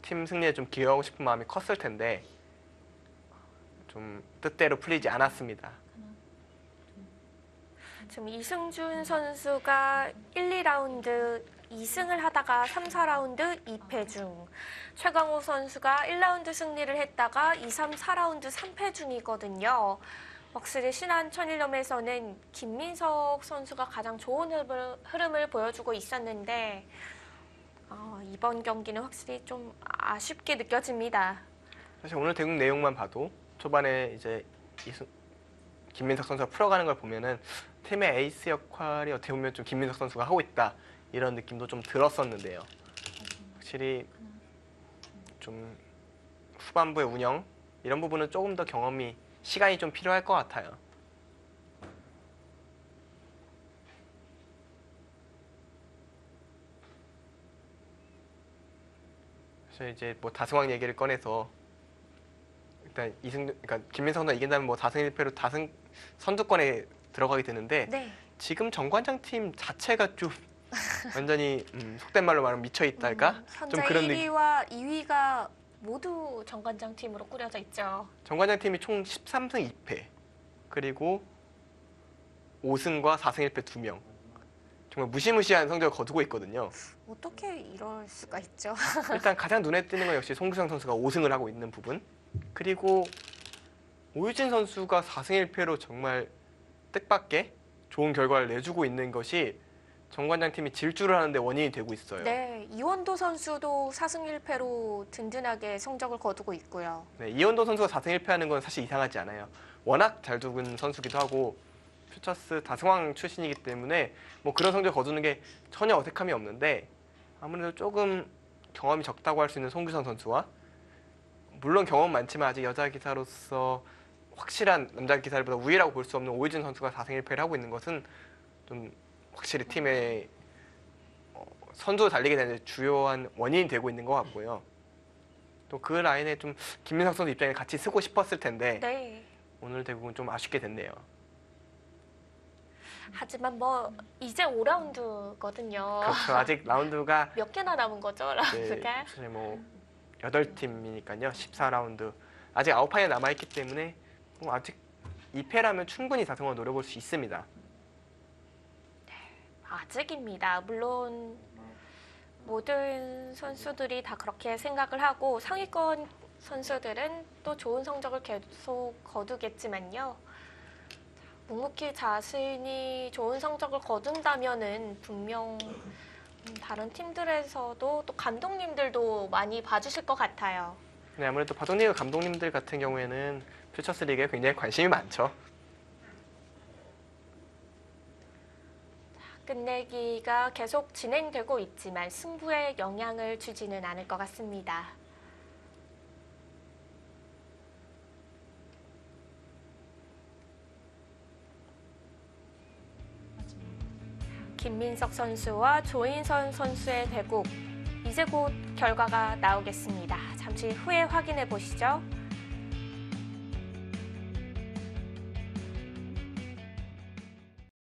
팀 승리에 좀 기여하고 싶은 마음이 컸을 텐데 좀 뜻대로 풀리지 않았습니다. 지금 이승준 선수가 1, 2라운드 2승을 하다가 3, 4라운드 2패 중, 최강호 선수가 1라운드 승리를 했다가 2, 3, 4라운드 3패 중이거든요. 확실히 신한 천일염에서는 김민석 선수가 가장 좋은 흐름을 보여주고 있었는데 이번 경기는 확실히 좀 아쉽게 느껴집니다. 사실 오늘 대국 내용만 봐도 초반에 이제 김민석 선수가 풀어가는 걸 보면은 팀의 에이스 역할이 어떻게 보면 좀 김민석 선수가 하고 있다 이런 느낌도 좀 들었었는데요. 확실히 좀 후반부의 운영 이런 부분은 조금 더 시간이 좀 필요할 것 같아요. 그래서 이제 뭐 다승왕 얘기를 꺼내서 일단 그러니까 김민석 선수가 이긴다면 뭐 4승 1패로 다승 선두권에 들어가게 되는데 네. 지금 정관장 팀 자체가 좀 완전히 속된 말로 말하면 미쳐 있달까? 현재 좀 그런 1위와 2위가 모두 정관장 팀으로 꾸려져 있죠. 정관장 팀이 총 13승 2패 그리고 5승과 4승 1패 2명 정말 무시무시한 성적을 거두고 있거든요. 어떻게 이럴 수가 있죠? 일단 가장 눈에 띄는 건 역시 송규성 선수가 5승을 하고 있는 부분 그리고 오유진 선수가 4승 1패로 정말 뜻밖의 좋은 결과를 내주고 있는 것이 정관장 팀이 질주를 하는데 원인이 되고 있어요. 네, 이원도 선수도 4승 1패로 든든하게 성적을 거두고 있고요. 네, 이원도 선수가 4승 1패 하는 건 사실 이상하지 않아요. 워낙 잘 두은 선수기도 하고 퓨처스 다승왕 출신이기 때문에 뭐 그런 성적을 거두는 게 전혀 어색함이 없는데 아무래도 조금 경험이 적다고 할 수 있는 송규성 선수와 물론 경험 많지만 아직 여자 기사로서 확실한 남자 기사보다 우위라고 볼 수 없는 오유진 선수가 4승 1패를 하고 있는 것은 좀 확실히 팀의 선두를 달리게 되는 주요한 원인이 되고 있는 것 같고요. 또 그 라인에 좀 김민석 선수 입장에 같이 쓰고 싶었을 텐데 네. 오늘 대국은 좀 아쉽게 됐네요. 하지만 뭐 이제 5라운드거든요. 그렇죠. 아직 라운드가 몇 개나 남은 거죠, 라운드가? 사실 뭐 8팀이니까요. 14라운드. 아직 9판이 남아있기 때문에 뭐 아직 2패라면 충분히 4승을 노려볼 수 있습니다. 아직입니다. 물론 모든 선수들이 다 그렇게 생각을 하고 상위권 선수들은 또 좋은 성적을 계속 거두겠지만요. 묵묵히 자신이 좋은 성적을 거둔다면은 분명 다른 팀들에서도 또 감독님들도 많이 봐주실 것 같아요. 네, 아무래도 바둑리그 감독님들 같은 경우에는 퓨처스 리그에 굉장히 관심이 많죠. 끝내기가 계속 진행되고 있지만 승부에 영향을 주지는 않을 것 같습니다. 김민석 선수와 조인선 선수의 대국, 이제 곧 결과가 나오겠습니다. 잠시 후에 확인해 보시죠.